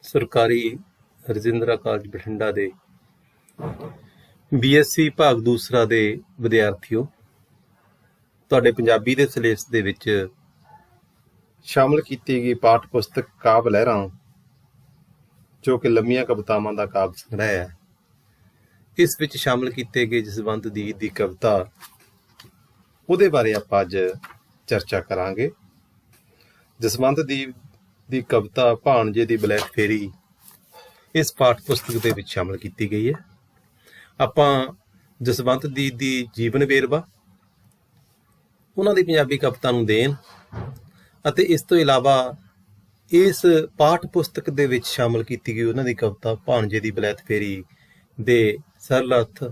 ਸਰਕਾਰੀ ਰਜਿੰਦਰਾ ਕਾਲਜ ਬਠਿੰਡਾ ਦੇ BSc ਭਾਗ ਦੂਸਰਾ ਦੇ ਵਿਦਿਆਰਥੀਓ, ਤੁਹਾਡੇ ਪੰਜਾਬੀ ਦੇ ਸਿਲੇਬਸ ਦੇ ਵਿੱਚ ਸ਼ਾਮਲ ਕੀਤੀ ਗਈ ਪਾਠ ਪੁਸਤਕ ਕਾਵਿ ਲਹਿਰਾਂ, ਜੋ ਕਿ ਲੰਮੀਆਂ ਕਵਿਤਾਵਾਂ ਦਾ ਕਾਵਿ ਸੰਗ੍ਰਹਿ ਹੈ। ਇਸ ਵਿੱਚ ਸ਼ਾਮਲ ਕੀਤੇ ਗਏ ਜਸਵੰਤ ਦੀ ਕਵਿਤਾ, ਉਹਦੇ ਬਾਰੇ ਆਪਾਂ ਅੱਜ ਚਰਚਾ ਕਰਾਂਗੇ। ਜਸਵੰਤ ਦੀ ਕਵਿਤਾ ਭਾਣਜੇ ਦੀ ਬਲੈਤ ਫੇਰੀ ਇਸ ਪਾਠ ਪੁਸਤਕ ਦੇ ਵਿੱਚ ਸ਼ਾਮਲ ਕੀਤੀ ਗਈ ਹੈ। ਆਪਾਂ ਜਸਵੰਤ ਦੀ ਜੀਵਨ ਵੇਰਵਾ, ਉਹਨਾਂ ਦੀ ਪੰਜਾਬੀ ਕਵਿਤਾ ਨੂੰ ਦੇਣ ਅਤੇ ਇਸ ਤੋਂ ਇਲਾਵਾ ਇਸ ਪਾਠ ਪੁਸਤਕ ਦੇ ਵਿੱਚ ਸ਼ਾਮਲ ਕੀਤੀ ਗਈ ਉਹਨਾਂ ਦੀ ਕਵਿਤਾ ਭਾਣਜੇ ਦੀ ਬਲੈਤ ਫੇਰੀ ਦੇ ਸਰਲ ਅਰਥ,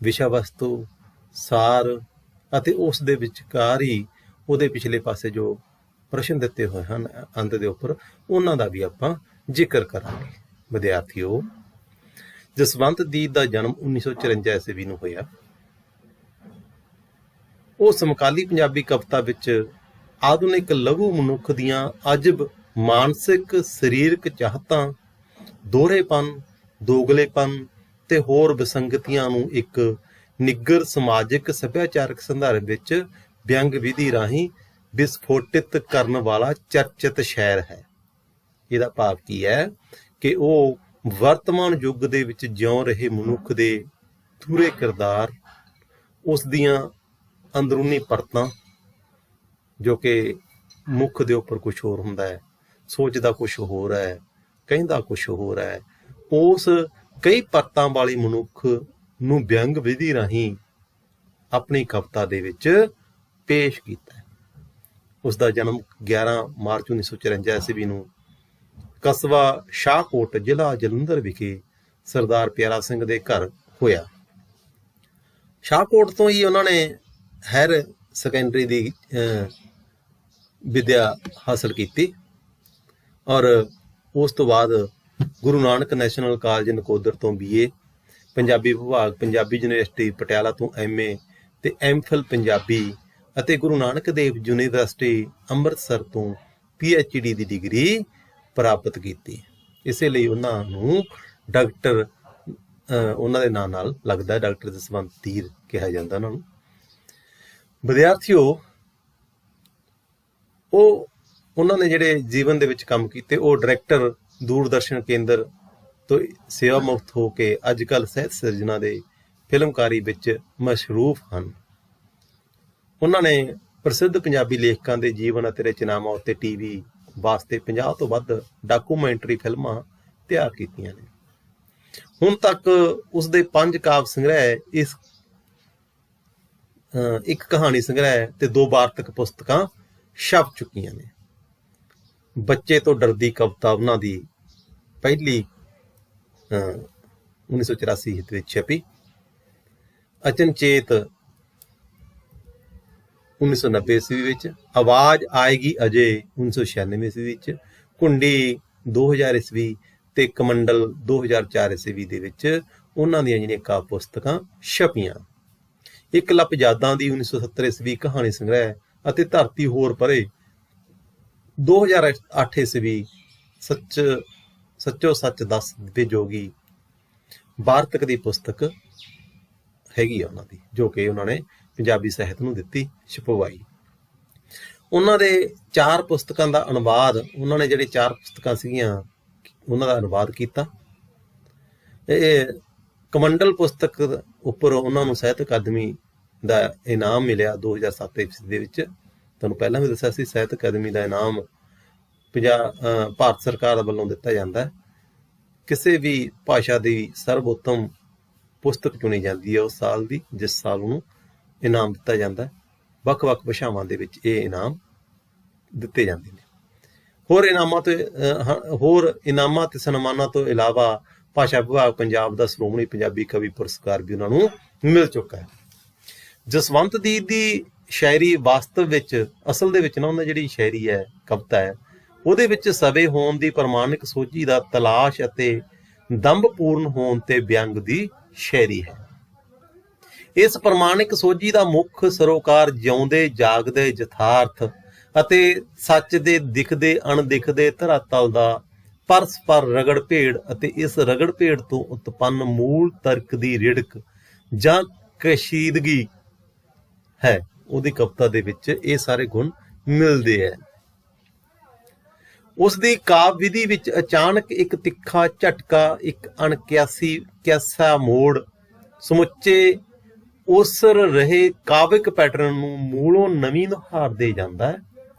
ਵਿਸ਼ਾ ਵਸਤੂ, ਸਾਰ ਅਤੇ ਉਸ ਦੇ ਵਿਚਕਾਰ ਹੀ ਉਹਦੇ ਪਿਛਲੇ ਪਾਸੇ ਜੋ ਪ੍ਰਸ਼ਨ ਦਿੱਤੇ ਹੋਏ ਹਨ ਅੰਤ ਦੇ ਉੱਪਰ, ਉਹਨਾਂ ਦਾ ਵੀ ਆਪਾਂ ਜ਼ਿਕਰ ਕਰਾਂਗੇ। ਵਿਦਿਆਰਥੀਓ, ਜਸਵੰਤ ਦਾ ਜਨਮ 1954 ਈਸਵੀ ਨੂੰ ਹੋਇਆ। ਉਹ ਸਮਕਾਲੀ ਪੰਜਾਬੀ ਕਵਿਤਾ ਵਿੱਚ ਆਧੁਨਿਕ ਲਘੂ ਮਨੁੱਖ ਦੀਆਂ ਅਜਬ ਮਾਨਸਿਕ ਸਰੀਰਕ ਚਾਹਤਾਂ, ਦੋਹਰੇਪਨ, ਦੋਗਲੇਪਨ ਤੇ ਹੋਰ ਵਿਸੰਗਤੀਆਂ ਨੂੰ ਇੱਕ ਨਿੱਘਰ ਸਮਾਜਿਕ ਸੱਭਿਆਚਾਰਕ ਸੰਦਰਭ ਵਿੱਚ ਵਿਅੰਗ ਵਿਧੀ ਰਾਹੀਂ ਵਿਸਫੋਟਿਤ ਕਰਨ ਵਾਲਾ ਚਰਚਿਤ ਸ਼ਾਇਰ ਹੈ। ਇਹਦਾ ਭਾਵ ਕੀ ਹੈ ਕਿ ਉਹ ਵਰਤਮਾਨ ਯੁੱਗ ਦੇ ਵਿੱਚ ਜਿਉਂ ਰਹੇ ਮਨੁੱਖ ਦੇ ਥੂਰੇ ਕਿਰਦਾਰ, ਉਸ ਦੀਆਂ ਅੰਦਰੂਨੀ ਪਰਤਾਂ, ਜੋ ਕਿ ਮੁੱਖ ਦੇ ਉੱਪਰ ਕੁਛ ਹੋਰ ਹੁੰਦਾ ਹੈ, ਸੋਚਦਾ ਕੁਛ ਹੋਰ ਹੈ, ਕਹਿੰਦਾ ਕੁਛ ਹੋਰ ਹੈ, ਉਸ ਕਈ ਪਰਤਾਂ ਵਾਲੀ ਮਨੁੱਖ ਨੂੰ ਵਿਅੰਗ ਵਿਧੀ ਰਾਹੀਂ ਆਪਣੀ ਕਵਿਤਾ ਦੇ ਵਿੱਚ ਪੇਸ਼ ਕੀਤਾ ਹੈ। ਉਸ ਦਾ ਜਨਮ 11 ਮਾਰਚ 1954 ਈਸਵੀ ਨੂੰ ਕਸਬਾ ਸ਼ਾਹਕੋਟ, ਜ਼ਿਲ੍ਹਾ ਜਲੰਧਰ ਵਿਖੇ ਸਰਦਾਰ ਪਿਆਰਾ ਸਿੰਘ ਦੇ ਘਰ ਹੋਇਆ। ਸ਼ਾਹਕੋਟ ਤੋਂ ਹੀ ਉਹਨਾਂ ਨੇ ਹਾਇਰ ਸੈਕੰਡਰੀ ਦੀ ਵਿੱਦਿਆ ਹਾਸਲ ਕੀਤੀ ਔਰ ਉਸ ਤੋਂ ਬਾਅਦ ਗੁਰੂ ਨਾਨਕ ਨੈਸ਼ਨਲ ਕਾਲਜ ਨਕੋਦਰ ਤੋਂ BA, ਪੰਜਾਬੀ ਵਿਭਾਗ, ਪੰਜਾਬੀ ਯੂਨੀਵਰਸਿਟੀ ਪਟਿਆਲਾ ਤੋਂ MA ਤੇ MPhil ਪੰਜਾਬੀ ਅਤੇ ਗੁਰੂ ਨਾਨਕ ਦੇਵ ਯੂਨੀਵਰਸਿਟੀ ਅੰਮ੍ਰਿਤਸਰ ਤੋਂ PhD ਦੀ ਡਿਗਰੀ ਪ੍ਰਾਪਤ ਕੀਤੀ। ਇਸੇ ਲਈ ਉਹਨਾਂ ਨੂੰ ਡਾਕਟਰ, ਉਹਨਾਂ ਦੇ ਨਾਂ ਨਾਲ ਲੱਗਦਾ, ਡਾਕਟਰ ਜਸਵੰਤ ਕਿਹਾ ਜਾਂਦਾ ਉਹਨਾਂ ਨੂੰ। ਵਿਦਿਆਰਥੀਓ, ਉਹਨਾਂ ਨੇ ਜਿਹੜੇ ਜੀਵਨ ਦੇ ਵਿੱਚ ਕੰਮ ਕੀਤੇ, ਉਹ ਡਾਇਰੈਕਟਰ ਦੂਰਦਰਸ਼ਨ ਕੇਂਦਰ ਤੋਂ ਸੇਵਾ ਮੁਕਤ ਹੋ ਕੇ ਅੱਜ ਕੱਲ੍ਹ ਸਾਹਿਤ ਸਿਰਜਣਾ ਦੇ ਫਿਲਮਕਾਰੀ ਵਿੱਚ ਮਸ਼ਰੂਫ ਹਨ। ਉਹਨਾਂ ਨੇ ਪ੍ਰਸਿੱਧ ਪੰਜਾਬੀ ਲੇਖਕਾਂ ਦੇ ਜੀਵਨ ਅਤੇ ਰਚਨਾਵਾਂ ਉੱਤੇ TV ਵਾਸਤੇ 50 ਤੋਂ ਵੱਧ ਡਾਕੂਮੈਂਟਰੀ ਫਿਲਮਾਂ ਤਿਆਰ ਕੀਤੀਆਂ ਨੇ। ਹੁਣ ਤੱਕ ਉਸਦੇ 5 ਕਾਵਿ ਸੰਗ੍ਰਹਿ, ਇੱਕ ਕਹਾਣੀ ਸੰਗ੍ਰਹਿ ਤੇ 2 ਵਾਰਤਕ ਪੁਸਤਕਾਂ ਛਪ ਚੁੱਕੀਆਂ ਨੇ। ਬੱਚੇ ਤੋਂ ਡਰਦੀ ਕਵਿਤਾ ਉਹਨਾਂ ਦੀ ਪਹਿਲੀ 1984 ਵਿੱਚ ਛਪੀ। ਅਚਨਚੇਤ 1990 ਈਸਵੀ ਵਿੱਚ, ਆਵਾਜ਼ ਆਏਗੀ ਅਜੇ 1996 ਈਸਵੀ ਵਿੱਚ, ਘੁੰਡੀ 2000 ਈਸਵੀ ਤੇ ਕਮੰਡਲ 2004 ਈਸਵੀ ਦੇ ਵਿੱਚ ਉਹਨਾਂ ਦੀਆਂ ਜਿਹੜੀਆਂ ਕਾਵਿ ਪੁਸਤਕਾਂ ਛਪੀਆਂ। ਇੱਕ ਲੱਪ ਯਾਦਾਂ ਦੀ 1970 ਈਸਵੀ ਕਹਾਣੀ ਸੰਗ੍ਰਹਿ ਅਤੇ ਧਰਤੀ ਹੋਰ ਪਰੇ 2008 ਈਸਵੀ ਸੱਚੋ ਸੱਚ ਦੱਸ ਦੇ ਜੋਗੀ ਵਾਰਤਕ ਦੀ ਪੁਸਤਕ ਹੈਗੀ ਆ ਉਹਨਾਂ ਦੀ, ਜੋ ਕਿ ਉਹਨਾਂ ਨੇ ਪੰਜਾਬੀ ਸਾਹਿਤ ਨੂੰ ਦਿੱਤੀ, ਛਪਵਾਈ। ਉਹਨਾਂ ਦੇ 4 ਪੁਸਤਕਾਂ ਦਾ ਅਨੁਵਾਦ, ਉਹਨਾਂ ਨੇ ਜਿਹੜੇ 4 ਪੁਸਤਕਾਂ ਸੀਗੀਆਂ ਉਹਨਾਂ ਦਾ ਅਨੁਵਾਦ ਕੀਤਾ। ਇਹ ਕਮੰਡਲ ਪੁਸਤਕ ਉੱਪਰ ਉਹਨਾਂ ਨੂੰ ਸਾਹਿਤ ਅਕਾਦਮੀ ਦਾ ਇਨਾਮ ਮਿਲਿਆ 2007 ਈਸਵੀ ਦੇ ਵਿੱਚ। ਤੁਹਾਨੂੰ ਪਹਿਲਾਂ ਵੀ ਦੱਸਿਆ ਸੀ, ਸਾਹਿਤ ਅਕਾਦਮੀ ਦਾ ਇਨਾਮ ਭਾਰਤ ਸਰਕਾਰ ਵੱਲੋਂ ਦਿੱਤਾ ਜਾਂਦਾ ਹੈ। ਕਿਸੇ ਵੀ ਭਾਸ਼ਾ ਦੀ ਸਰਵੋਤਮ ਪੁਸਤਕ ਚੁਣੀ ਜਾਂਦੀ ਹੈ ਉਸ ਸਾਲ ਦੀ, ਜਿਸ ਸਾਲ ਉਹਨੂੰ ਇਨਾਮ ਦਿੱਤਾ ਜਾਂਦਾ ਹੈ। ਵੱਖ-ਵੱਖ ਭਾਸ਼ਾਵਾਂ ਦੇ ਵਿੱਚ ਇਹ ਇਨਾਮ ਦਿੱਤੇ ਜਾਂਦੇ ਨੇ। ਹੋਰ ਇਨਾਮਾਂ ਤੇ ਸਨਮਾਨਾਂ ਤੋਂ ਇਲਾਵਾ ਭਾਸ਼ਾ ਵਿਭਾਗ ਪੰਜਾਬ ਦਾ ਸ਼੍ਰੋਮਣੀ ਪੰਜਾਬੀ ਕਵੀ ਪੁਰਸਕਾਰ ਵੀ ਉਹਨਾਂ ਨੂੰ ਮਿਲ ਚੁੱਕਾ ਹੈ। ਜਸਵੰਤ ਦੀ ਸ਼ਾਇਰੀ ਵਾਸਤਵ ਵਿੱਚ, ਅਸਲ ਦੇ ਵਿੱਚ ਨਾ, ਉਹਨਾਂ ਜਿਹੜੀ ਸ਼ਾਇਰੀ ਹੈ, ਕਵਿਤਾ ਹੈ, ਉਹਦੇ ਵਿੱਚ ਸਵੇ ਹੋਣ ਦੀ ਪ੍ਰਮਾਣਿਕ ਸੋਝੀ ਦਾ ਤਲਾਸ਼ ਅਤੇ ਦੰਭਪੂਰਨ ਹੋਣ ਤੇ ਵਿਅੰਗ ਦੀ ਸ਼ਾਇਰੀ ਹੈ। ਇਸ ਪ੍ਰਮਾਣਿਕ ਸੋਝੀ ਦਾ ਮੁੱਖ ਸਰੋਕਾਰ ਜਿਉਂਦੇ ਜਾਗਦੇ ਯਥਾਰਥ ਅਤੇ ਸੱਚ ਦੇ ਦਿਖਦੇ ਅਣਦਿਖਦੇ ਧਰਾਤਲ ਦਾ ਪਰਸਪਰ ਰਗੜ ਭੇੜ ਅਤੇ ਇਸ ਰਗੜ ਭੇੜ ਤੋਂ ਉਤਪੰਨ ਮੂਲ ਤਰਕ ਦੀ ਰਿੜਕ ਜਾਂ ਕਸ਼ੀਦਗੀ ਹੈ। ਉਹਦੀ ਕਵਿਤਾ ਦੇ ਵਿੱਚ ਇਹ ਸਾਰੇ ਗੁਣ ਮਿਲਦੇ ਹੈ। ਉਸ ਦੀ ਕਾਵਿ ਵਿਧੀ ਵਿੱਚ ਅਚਾਨਕ ਇੱਕ ਤਿੱਖਾ ਝਟਕਾ, ਇੱਕ ਅਣਕਿਆਸਾ ਮੋੜ ਸਮੁੱਚੇ ਉਸਰ ਰਹੇ ਕਾਵਿਕ ਪੈਟਰਨ ਨੂੰ ਮੂਲੋਂ ਨਵੀਂ ਨੁਹਾਰ ਦੇ ਜਾਂਦਾ ਹੈ।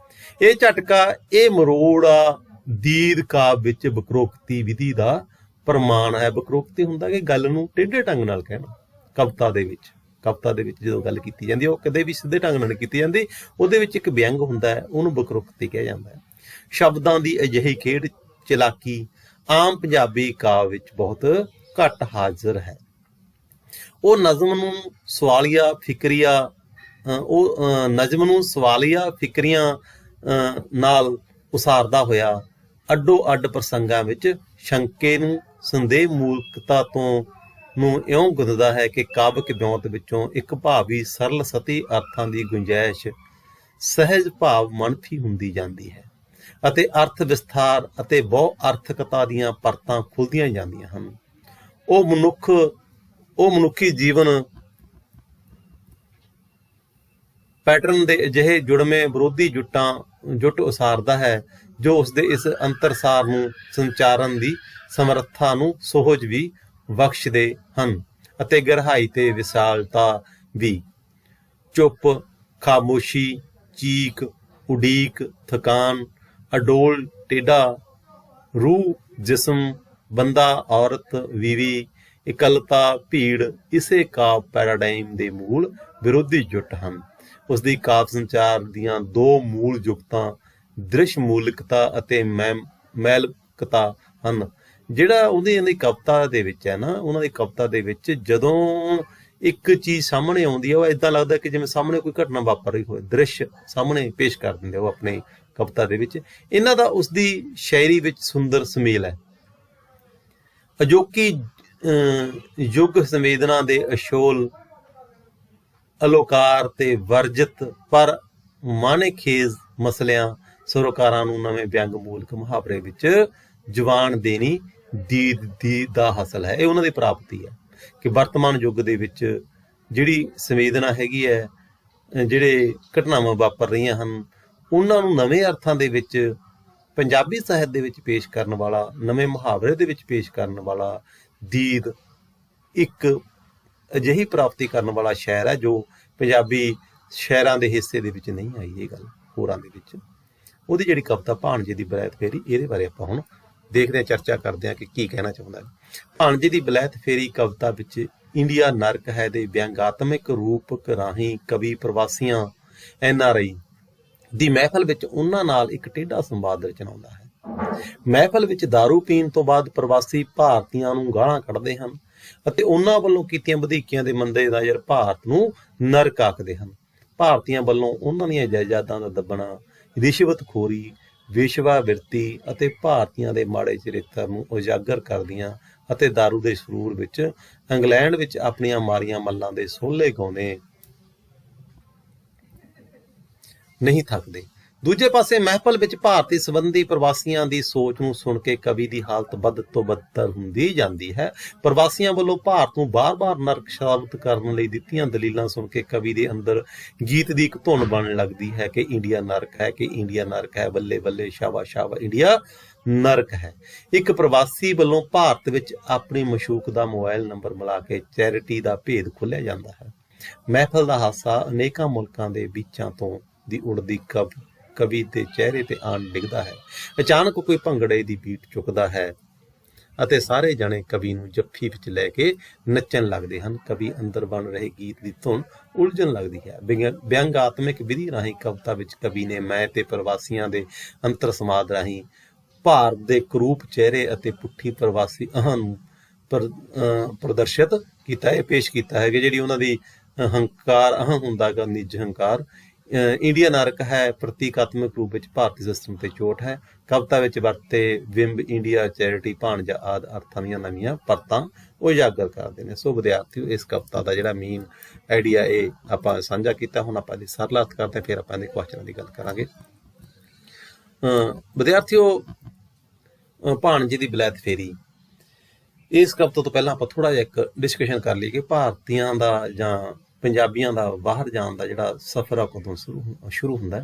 ਇਹ ਝਟਕਾ, ਇਹ ਮਰੋੜਾ ਦੀਦ ਕਾਵਿ ਵਿੱਚ ਵਕਰੋਕਤੀ ਵਿਧੀ ਦਾ ਪ੍ਰਮਾਣ ਹੈ। ਵਕਰੋਕਤੀ ਹੁੰਦਾ ਕਿ ਗੱਲ ਨੂੰ ਟੇਢੇ ਢੰਗ ਨਾਲ ਕਹਿਣਾ। ਕਵਿਤਾ ਦੇ ਵਿੱਚ ਜਦੋਂ ਗੱਲ ਕੀਤੀ ਜਾਂਦੀ ਹੈ ਉਹ ਕਦੇ ਵੀ ਸਿੱਧੇ ਢੰਗ ਨਾਲ ਨਹੀਂ ਕੀਤੀ ਜਾਂਦੀ, ਉਹਦੇ ਵਿੱਚ ਇੱਕ ਵਿਅੰਗ ਹੁੰਦਾ ਹੈ, ਉਹਨੂੰ ਵਕਰੋਕਤੀ ਕਿਹਾ ਜਾਂਦਾ ਹੈ। ਸ਼ਬਦਾਂ ਦੀ ਅਜਿਹੀ ਖੇਡ ਚਲਾਕੀ ਆਮ ਪੰਜਾਬੀ ਕਾਵਿ ਵਿੱਚ ਬਹੁਤ ਘੱਟ ਹਾਜ਼ਰ ਹੈ। ਉਹ ਨਜ਼ਮ ਨੂੰ ਸਵਾਲੀਆ ਫਿਕਰੀਆਂ ਨਾਲ ਉਸਾਰਦਾ ਹੋਇਆ ਅੱਡੋ ਅੱਡ ਪ੍ਰਸੰਗਾਂ ਵਿੱਚ ਸ਼ੰਕੇ ਨੂੰ ਸੰਦੇਹ ਮੂਲਕਤਾ ਨੂੰ ਇਉਂ ਗੁੰਦਦਾ ਹੈ ਕਿ ਕਾਵਿਕ ਵਿਉਂਤ ਵਿੱਚੋਂ ਇੱਕ ਭਾਵੀ ਸਰਲ ਸਤੀ ਅਰਥਾਂ ਦੀ ਗੁੰਜਾਇਸ਼ ਸਹਿਜ ਭਾਵ ਮਨਫੀ ਹੁੰਦੀ ਜਾਂਦੀ ਹੈ ਅਤੇ ਅਰਥ ਵਿਸਥਾਰ ਅਤੇ ਬਹੁ ਅਰਥਕਤਾ ਦੀਆਂ ਪਰਤਾਂ ਖੁੱਲਦੀਆਂ ਜਾਂਦੀਆਂ ਹਨ। ਉਹ ਮਨੁੱਖੀ ਜੀਵਨ ਪੈਟਰਨ ਦੇ ਅਜਿਹੇ ਜੁੜਵੇਂ ਵਿਰੋਧੀ ਜੁੱਟ ਉਸਾਰਦਾ ਹੈ ਜੋ ਉਸਦੇ ਇਸ ਅੰਤਰਸਾਰ ਨੂੰ ਸੰਚਾਰਨ ਦੀ ਸਮਰੱਥਾ ਨੂੰ ਸੋਹਜ ਵੀ ਬਖਸ਼ਦੇ ਹਨ ਅਤੇ ਗਹਿਰਾਈ ਤੇ ਵਿਸ਼ਾਲਤਾ ਵੀ। ਚੁੱਪ, ਖਾਮੋਸ਼ੀ, ਚੀਕ, ਉਡੀਕ, ਥਕਾਨ, ਅਡੋਲ ਟੇਢਾ, ਰੂਹ, ਜਿਸਮ, ਬੰਦਾ, ਔਰਤ, ਵੀਵੀ, ਇਕੱਲਤਾ, ਭੀੜ ਇਸੇ ਕਾਵਿ ਪੈਰਾਡਾਈਮ ਦੇ ਮੂਲ ਵਿਰੋਧੀ ਜੁੱਟ ਹਨ। ਉਸਦੀ ਕਾਵਿ ਸੰਚਾਰ ਦੀਆਂ ਦੋ ਮੂਲ ਜੁਗਤਾਂ ਦ੍ਰਿਸ਼ ਮੂਲਕਤਾ ਅਤੇ ਮੈਲਕਤਾ ਹਨ। ਜਿਹੜਾ ਉਹਦੀ ਕਵਿਤਾ ਦੇ ਵਿੱਚ ਹੈ ਨਾ, ਉਹਨਾਂ ਦੀ ਕਵਿਤਾ ਦੇ ਵਿੱਚ ਜਦੋਂ ਇੱਕ ਚੀਜ਼ ਸਾਹਮਣੇ ਆਉਂਦੀ ਹੈ ਉਹ ਏਦਾਂ ਲੱਗਦਾ ਕਿ ਜਿਵੇਂ ਸਾਹਮਣੇ ਕੋਈ ਘਟਨਾ ਵਾਪਰ ਰਹੀ ਹੋਵੇ। ਦ੍ਰਿਸ਼ ਸਾਹਮਣੇ ਪੇਸ਼ ਕਰ ਦਿੰਦੇ ਉਹ ਆਪਣੀ ਕਵਿਤਾ ਦੇ ਵਿੱਚ। ਇਹਨਾਂ ਦਾ ਉਸਦੀ ਸ਼ਾਇਰੀ ਵਿੱਚ ਸੁੰਦਰ ਸੁਮੇਲ ਹੈ। ਅਜੋਕੀ ਯੁੱਗ ਸੰਵੇਦਨਾ ਦੇ ਅਸ਼ੋਲ ਅਲੋਕਾਰ ਤੇ ਵਰਜਿਤ ਪਰ ਮਾਨੇ ਖੇਜ਼ ਮਸਲਿਆਂ ਸਰੋਕਾਰਾਂ ਨੂੰ ਨਵੇਂ ਵਿਅੰਗ ਮੂਲਕ ਮੁਹਾਵਰੇ ਵਿੱਚ ਜ਼ੁਬਾਨ ਦੇਣੀ ਦੀਦ ਦਾ ਹਾਸਲ ਹੈ। ਇਹ ਉਹਨਾਂ ਦੀ ਪ੍ਰਾਪਤੀ ਹੈ ਕਿ ਵਰਤਮਾਨ ਯੁੱਗ ਦੇ ਵਿੱਚ ਜਿਹੜੀ ਸੰਵੇਦਨਾ ਹੈਗੀ ਹੈ, ਜਿਹੜੇ ਘਟਨਾਵਾਂ ਵਾਪਰ ਰਹੀਆਂ ਹਨ, ਉਹਨਾਂ ਨੂੰ ਨਵੇਂ ਅਰਥਾਂ ਦੇ ਵਿੱਚ ਪੰਜਾਬੀ ਸਾਹਿਤ ਦੇ ਵਿੱਚ ਪੇਸ਼ ਕਰਨ ਵਾਲਾ, ਨਵੇਂ ਮੁਹਾਵਰੇ ਦੇ ਵਿੱਚ ਪੇਸ਼ ਕਰਨ ਵਾਲਾ ਦੀਦ ਇੱਕ ਅਜਿਹੀ ਪ੍ਰਾਪਤੀ ਕਰਨ ਵਾਲਾ ਸ਼ਾਇਰ ਹੈ ਜੋ ਪੰਜਾਬੀ ਸ਼ਾਇਰਾਂ ਦੇ ਹਿੱਸੇ ਦੇ ਵਿੱਚ ਨਹੀਂ ਆਈ। ਇਹ ਗੱਲ ਹੋਰਾਂ ਦੇ ਵਿੱਚ ਉਹਦੀ ਜਿਹੜੀ ਕਵਿਤਾ ਭਾਣਜੇ ਦੀ ਬਲੈਤ ਫੇਰੀ, ਇਹਦੇ ਬਾਰੇ ਆਪਾਂ ਹੁਣ ਦੇਖਦੇ ਹਾਂ, ਚਰਚਾ ਕਰਦੇ ਹਾਂ ਕਿ ਕੀ ਕਹਿਣਾ ਚਾਹੁੰਦਾ ਹੈ। ਭਾਣਜੇ ਦੀ ਬਲੈਤ ਫੇਰੀ ਕਵਿਤਾ ਵਿੱਚ ਇੰਡੀਆ ਨਰਕ ਹੈ ਦੇ ਵਿਅੰਗਾਤਮਕ ਰੂਪਕ ਰਾਹੀਂ ਕਵੀ ਪ੍ਰਵਾਸੀਆਂ NRI ਦੀ ਮਹਿਫਲ ਵਿੱਚ ਉਹਨਾਂ ਨਾਲ ਇੱਕ ਟੇਢਾ ਸੰਵਾਦ ਰਚਨਾਉਂਦਾ ਹੈ। ਮਹਿਫਲ ਵਿੱਚ ਦਾਰੂ ਪੀਣ ਤੋਂ ਬਾਅਦ ਪ੍ਰਵਾਸੀ ਭਾਰਤੀਆਂ ਨੂੰ ਗਾਲਾਂ ਕੱਢਦੇ ਹਨ ਅਤੇ ਉਹਨਾਂ ਵੱਲੋਂ ਕੀਤੀਆਂ ਵਧੀਕੀਆਂ ਦੇ ਮੰਦੇ ਨਜ਼ਰ ਭਾਰਤ ਨੂੰ ਨਰਕ ਆਖਦੇ ਹਨ। ਭਾਰਤੀਆਂ ਵੱਲੋਂ ਉਹਨਾਂ ਦੀਆਂ ਜਾਇਦਾਦਾਂ ਦਾ ਦੱਬਣਾ, ਰਿਸ਼ਵਤਖੋਰੀ, ਵੇਸ਼ਵਾਵਿਰਤੀ ਅਤੇ ਭਾਰਤੀਆਂ ਦੇ ਮਾੜੇ ਚਰਿੱਤਰ ਨੂੰ ਉਜਾਗਰ ਕਰਦੀਆਂ ਅਤੇ ਦਾਰੂ ਦੇ ਸਰੂਰ ਵਿੱਚ ਇੰਗਲੈਂਡ ਵਿੱਚ ਆਪਣੀਆਂ ਮਾਰੀਆਂ ਮੱਲਾਂ ਦੇ ਸੋਹਲੇ ਗਾਉਂਦੇ ਨਹੀਂ ਥੱਕਦੇ। ਦੂਜੇ ਪਾਸੇ ਮਹਿਫਲ ਵਿੱਚ ਭਾਰਤੀ ਸੰਬੰਧੀ ਪ੍ਰਵਾਸੀਆਂ ਦੀ ਸੋਚ ਨੂੰ ਸੁਣ ਕੇ ਕਵੀ ਦੀ ਹਾਲਤ ਵੱਧ ਤੋਂ ਬਦਤਰ ਹੁੰਦੀ ਜਾਂਦੀ ਹੈ। ਪ੍ਰਵਾਸੀਆਂ ਵੱਲੋਂ ਭਾਰਤ ਨੂੰ ਬਾਰ-ਬਾਰ ਨਰਕ ਸਾਬਤ ਕਰਨ ਲਈ ਦਿੱਤੀਆਂ ਦਲੀਲਾਂ ਸੁਣ ਕੇ ਕਵੀ ਦੇ ਅੰਦਰ ਗੀਤ ਦੀ ਇੱਕ ਧੁਨ ਬਣਨ ਲੱਗਦੀ ਹੈ ਕਿ ਇੰਡੀਆ ਨਰਕ ਹੈ, ਕਿ ਇੰਡੀਆ ਨਰਕ ਹੈ, ਬੱਲੇ ਬੱਲੇ ਸ਼ਾਬਾ ਸ਼ਾਬਾ ਇੰਡੀਆ ਨਰਕ ਹੈ। ਇੱਕ ਪ੍ਰਵਾਸੀ ਵੱਲੋਂ ਭਾਰਤ ਵਿੱਚ ਆਪਣੀ ਮਸ਼ੂਕ ਦਾ ਮੋਬਾਈਲ ਨੰਬਰ ਮਿਲਾ ਕੇ ਚੈਰਿਟੀ ਦਾ ਭੇਦ ਖੋਲ੍ਹਿਆ ਜਾਂਦਾ ਹੈ। ਮਹਿਫਲ ਦਾ ਹਾਸਾ ਅਨੇਕਾਂ ਮੁਲਕਾਂ ਦੇ ਬੀਚਾਂ ਤੋਂ ਦੀ ਉੜਦੀ ਕਵੀ ਦੇ ਚਿਹਰੇ ਤੇ ਆਣ ਡਿੱਗਦਾ ਹੈ। ਅਚਾਨਕ ਕੋਈ ਭੰਗੜੇ ਦੀ ਬੀਟ ਚੁੱਕਦਾ ਹੈ ਅਤੇ ਸਾਰੇ ਜਣੇ ਕਵੀ ਨੂੰ ਜੱਫੀ ਵਿੱਚ ਲੈ ਕੇ ਨੱਚਣ ਲੱਗਦੇ ਹਨ। ਕਵੀ ਅੰਦਰ ਬਣ ਰਹੇ ਗੀਤ ਦੀ ਧੁਨ ਉਲਝਣ ਲੱਗਦੀ ਹੈ। ਵਿਅੰਗਾਤਮਕ ਵਿਧੀ ਰਾਹੀਂ ਕਵਿਤਾ ਵਿੱਚ ਕਵੀ ਨੇ ਮੈਂ ਤੇ ਪ੍ਰਵਾਸੀਆਂ ਦੇ ਅੰਤਰ ਸਮਾਦ ਰਾਹੀਂ ਭਾਰਤ ਦੇ ਕਰੂਪ ਚਿਹਰੇ ਅਤੇ ਪੁੱਠੀ ਪ੍ਰਵਾਸੀ ਨੂੰ ਪ੍ਰਦਰਸ਼ਿਤ ਕੀਤਾ ਹੈ, ਪੇਸ਼ ਕੀਤਾ ਹੈ ਕਿ ਜਿਹੜੀ ਉਹਨਾਂ ਦੀ ਹੰਕਾਰ ਹੁੰਦਾ ਗਾ, ਨਿੱਜ ਹੰਕਾਰ। ਇੰਡੀਆ ਨਰਕ ਹੈ ਪ੍ਰਤੀਕਾਤਮਕ ਰੂਪ ਵਿੱਚ ਭਾਰਤੀ ਸਿਸਟਮ ਤੇ ਚੋਟ ਹੈ। ਕਵਿਤਾ ਵਿੱਚ ਵਰਤੇ ਵਿੰਬ, ਇੰਡੀਆ, ਚੈਰਿਟੀ, ਭਾਣਜਾ ਆਦਿ ਅਰਥਾਂ ਦੀਆਂ ਨਵੀਆਂ ਪਰਤਾਂ ਉਜਾਗਰ ਕਰਦੇ ਨੇ। ਸੋ ਵਿਦਿਆਰਥੀਓ, ਇਸ ਕਵਿਤਾ ਦਾ ਜਿਹੜਾ ਮੇਨ ਆਈਡੀਆ ਇਹ ਆਪਾਂ ਸਾਂਝਾ ਕੀਤਾ। ਹੁਣ ਆਪਾਂ ਇਹਦੀ ਸਰਲ ਅਰਥ ਕਰਦੇ ਹਾਂ, ਫਿਰ ਆਪਾਂ ਇਹਦੇ ਕੁਐਸਚਨਾਂ ਦੀ ਗੱਲ ਕਰਾਂਗੇ। ਵਿਦਿਆਰਥੀਓ, ਭਾਣਜੇ ਦੀ ਬਲੈਤ ਫੇਰੀ। ਇਸ ਕਵਿਤਾ ਤੋਂ ਪਹਿਲਾਂ ਆਪਾਂ ਥੋੜ੍ਹਾ ਜਿਹਾ ਇੱਕ ਡਿਸਕਸ਼ਨ ਕਰ ਲਈਏ ਕਿ ਭਾਰਤੀਆਂ ਦਾ ਜਾਂ ਪੰਜਾਬੀਆਂ ਦਾ ਬਾਹਰ ਜਾਣ ਦਾ ਜਿਹੜਾ ਸਫ਼ਰ ਆ ਕਦੋਂ ਸ਼ੁਰੂ ਹੁੰਦਾ।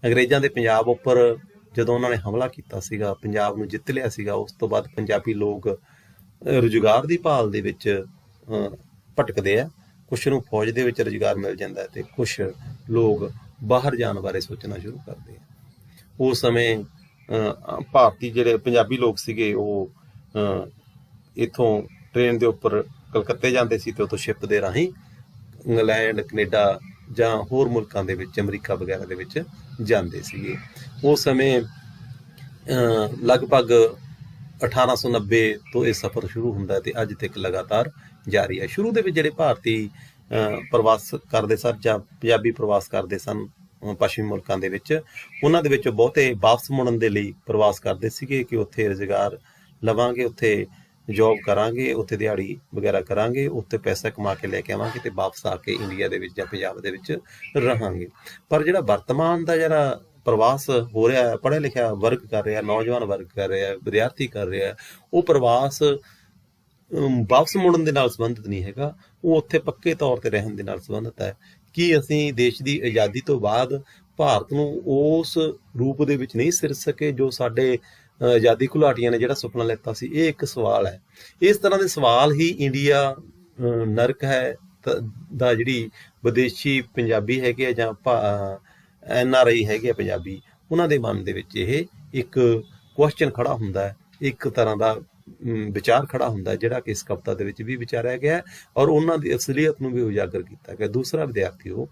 ਅੰਗਰੇਜ਼ਾਂ ਦੇ ਪੰਜਾਬ ਉੱਪਰ ਜਦੋਂ ਉਹਨਾਂ ਨੇ ਹਮਲਾ ਕੀਤਾ ਸੀਗਾ, ਪੰਜਾਬ ਨੂੰ ਜਿੱਤ ਲਿਆ ਸੀਗਾ, ਉਸ ਤੋਂ ਬਾਅਦ ਪੰਜਾਬੀ ਲੋਕ ਰੁਜ਼ਗਾਰ ਦੀ ਭਾਲ ਦੇ ਵਿੱਚ ਭਟਕਦੇ ਆ। ਕੁਛ ਨੂੰ ਫੌਜ ਦੇ ਵਿੱਚ ਰੁਜ਼ਗਾਰ ਮਿਲ ਜਾਂਦਾ ਅਤੇ ਕੁਛ ਲੋਕ ਬਾਹਰ ਜਾਣ ਬਾਰੇ ਸੋਚਣਾ ਸ਼ੁਰੂ ਕਰਦੇ ਆ। ਉਸ ਸਮੇਂ ਭਾਰਤੀ ਜਿਹੜੇ ਪੰਜਾਬੀ ਲੋਕ ਸੀਗੇ ਉਹ ਇੱਥੋਂ ਟ੍ਰੇਨ ਦੇ ਉੱਪਰ ਕਲਕੱਤੇ ਜਾਂਦੇ ਸੀ ਅਤੇ ਉੱਥੋਂ ਸ਼ਿਪ ਦੇ ਰਾਹੀਂ ਇੰਗਲੈਂਡ, ਕਨੇਡਾ ਜਾਂ ਹੋਰ ਮੁਲਕਾਂ ਦੇ ਵਿੱਚ, ਅਮਰੀਕਾ ਵਗੈਰਾ ਦੇ ਵਿੱਚ ਜਾਂਦੇ ਸੀਗੇ। ਉਸ ਸਮੇਂ ਲਗਭਗ 1890 ਤੋਂ ਇਹ ਸਫ਼ਰ ਸ਼ੁਰੂ ਹੁੰਦਾ ਅਤੇ ਅੱਜ ਤੱਕ ਲਗਾਤਾਰ ਜਾਰੀ ਹੈ। ਸ਼ੁਰੂ ਦੇ ਵਿੱਚ ਜਿਹੜੇ ਭਾਰਤੀ ਪ੍ਰਵਾਸ ਕਰਦੇ ਸਨ ਜਾਂ ਪੰਜਾਬੀ ਪ੍ਰਵਾਸ ਕਰਦੇ ਸਨ ਪੱਛਮੀ ਮੁਲਕਾਂ ਦੇ ਵਿੱਚ, ਉਹਨਾਂ ਦੇ ਵਿੱਚ ਬਹੁਤੇ ਵਾਪਸ ਮੁੜਨ ਦੇ ਲਈ ਪ੍ਰਵਾਸ ਕਰਦੇ ਸੀਗੇ ਕਿ ਉੱਥੇ ਰੁਜ਼ਗਾਰ ਲਵਾਂਗੇ, ਉੱਥੇ ਜੋਬ ਕਰਾਂਗੇ, ਉੱਥੇ ਦਿਹਾੜੀ ਵਗੈਰਾ ਕਰਾਂਗੇ, ਉੱਥੇ ਪੈਸਾ ਕਮਾ ਕੇ ਲੈ ਕੇ ਆਵਾਂਗੇ ਅਤੇ ਵਾਪਸ ਆ ਕੇ ਇੰਡੀਆ ਦੇ ਵਿੱਚ ਜਾਂ ਪੰਜਾਬ ਦੇ ਵਿੱਚ ਰਹਾਂਗੇ। ਪਰ ਜਿਹੜਾ ਵਰਤਮਾਨ ਦਾ ਜਿਹੜਾ ਪ੍ਰਵਾਸ ਹੋ ਰਿਹਾ, ਪੜ੍ਹਿਆ ਲਿਖਿਆ ਵਰਗ ਕਰ ਰਿਹਾ, ਨੌਜਵਾਨ ਵਰਗ ਕਰ ਰਿਹਾ, ਵਿਦਿਆਰਥੀ ਕਰ ਰਿਹਾ, ਉਹ ਪ੍ਰਵਾਸ ਵਾਪਸ ਮੁੜਨ ਦੇ ਨਾਲ ਸੰਬੰਧਿਤ ਨਹੀਂ ਹੈਗਾ, ਉਹ ਉੱਥੇ ਪੱਕੇ ਤੌਰ 'ਤੇ ਰਹਿਣ ਦੇ ਨਾਲ ਸੰਬੰਧਿਤ ਹੈ। ਕਿ ਅਸੀਂ ਦੇਸ਼ ਦੀ ਆਜ਼ਾਦੀ ਤੋਂ ਬਾਅਦ ਭਾਰਤ ਨੂੰ ਉਸ ਰੂਪ ਦੇ ਵਿੱਚ ਨਹੀਂ ਸਿਰ ਸਕੇ ਜੋ ਸਾਡੇ ਆਜ਼ਾਦੀ ਘੁਲਾਟੀਆਂ ਨੇ ਜਿਹੜਾ ਸੁਪਨਾ ਲੈਤਾ ਸੀ। ਇਹ ਇੱਕ ਸਵਾਲ ਹੈ। ਇਸ ਤਰ੍ਹਾਂ ਦੇ ਸਵਾਲ ਹੀ ਇੰਡੀਆ ਨਰਕ ਹੈ ਦਾ ਜਿਹੜੀ ਵਿਦੇਸ਼ੀ ਪੰਜਾਬੀ ਹੈਗੇ ਆ ਜਾਂ NRI ਹੈਗੇ ਆ ਪੰਜਾਬੀ, ਉਹਨਾਂ ਦੇ ਮਨ ਦੇ ਵਿੱਚ ਇਹ ਇੱਕ ਕੁਐਸਚਨ ਖੜਾ ਹੁੰਦਾ ਹੈ, ਇੱਕ ਤਰ੍ਹਾਂ ਦਾ ਵਿਚਾਰ ਖੜਾ ਹੁੰਦਾ ਜਿਹੜਾ ਕਿ ਇਸ ਕਵਿਤਾ ਦੇ ਵਿੱਚ ਵੀ ਵਿਚਾਰਿਆ ਗਿਆ ਔਰ ਉਹਨਾਂ ਦੀ ਅਸਲੀਅਤ ਨੂੰ ਵੀ ਉਜਾਗਰ ਕੀਤਾ ਗਿਆ। ਦੂਸਰਾ ਵਿਦਿਆਰਥੀ ਉਹ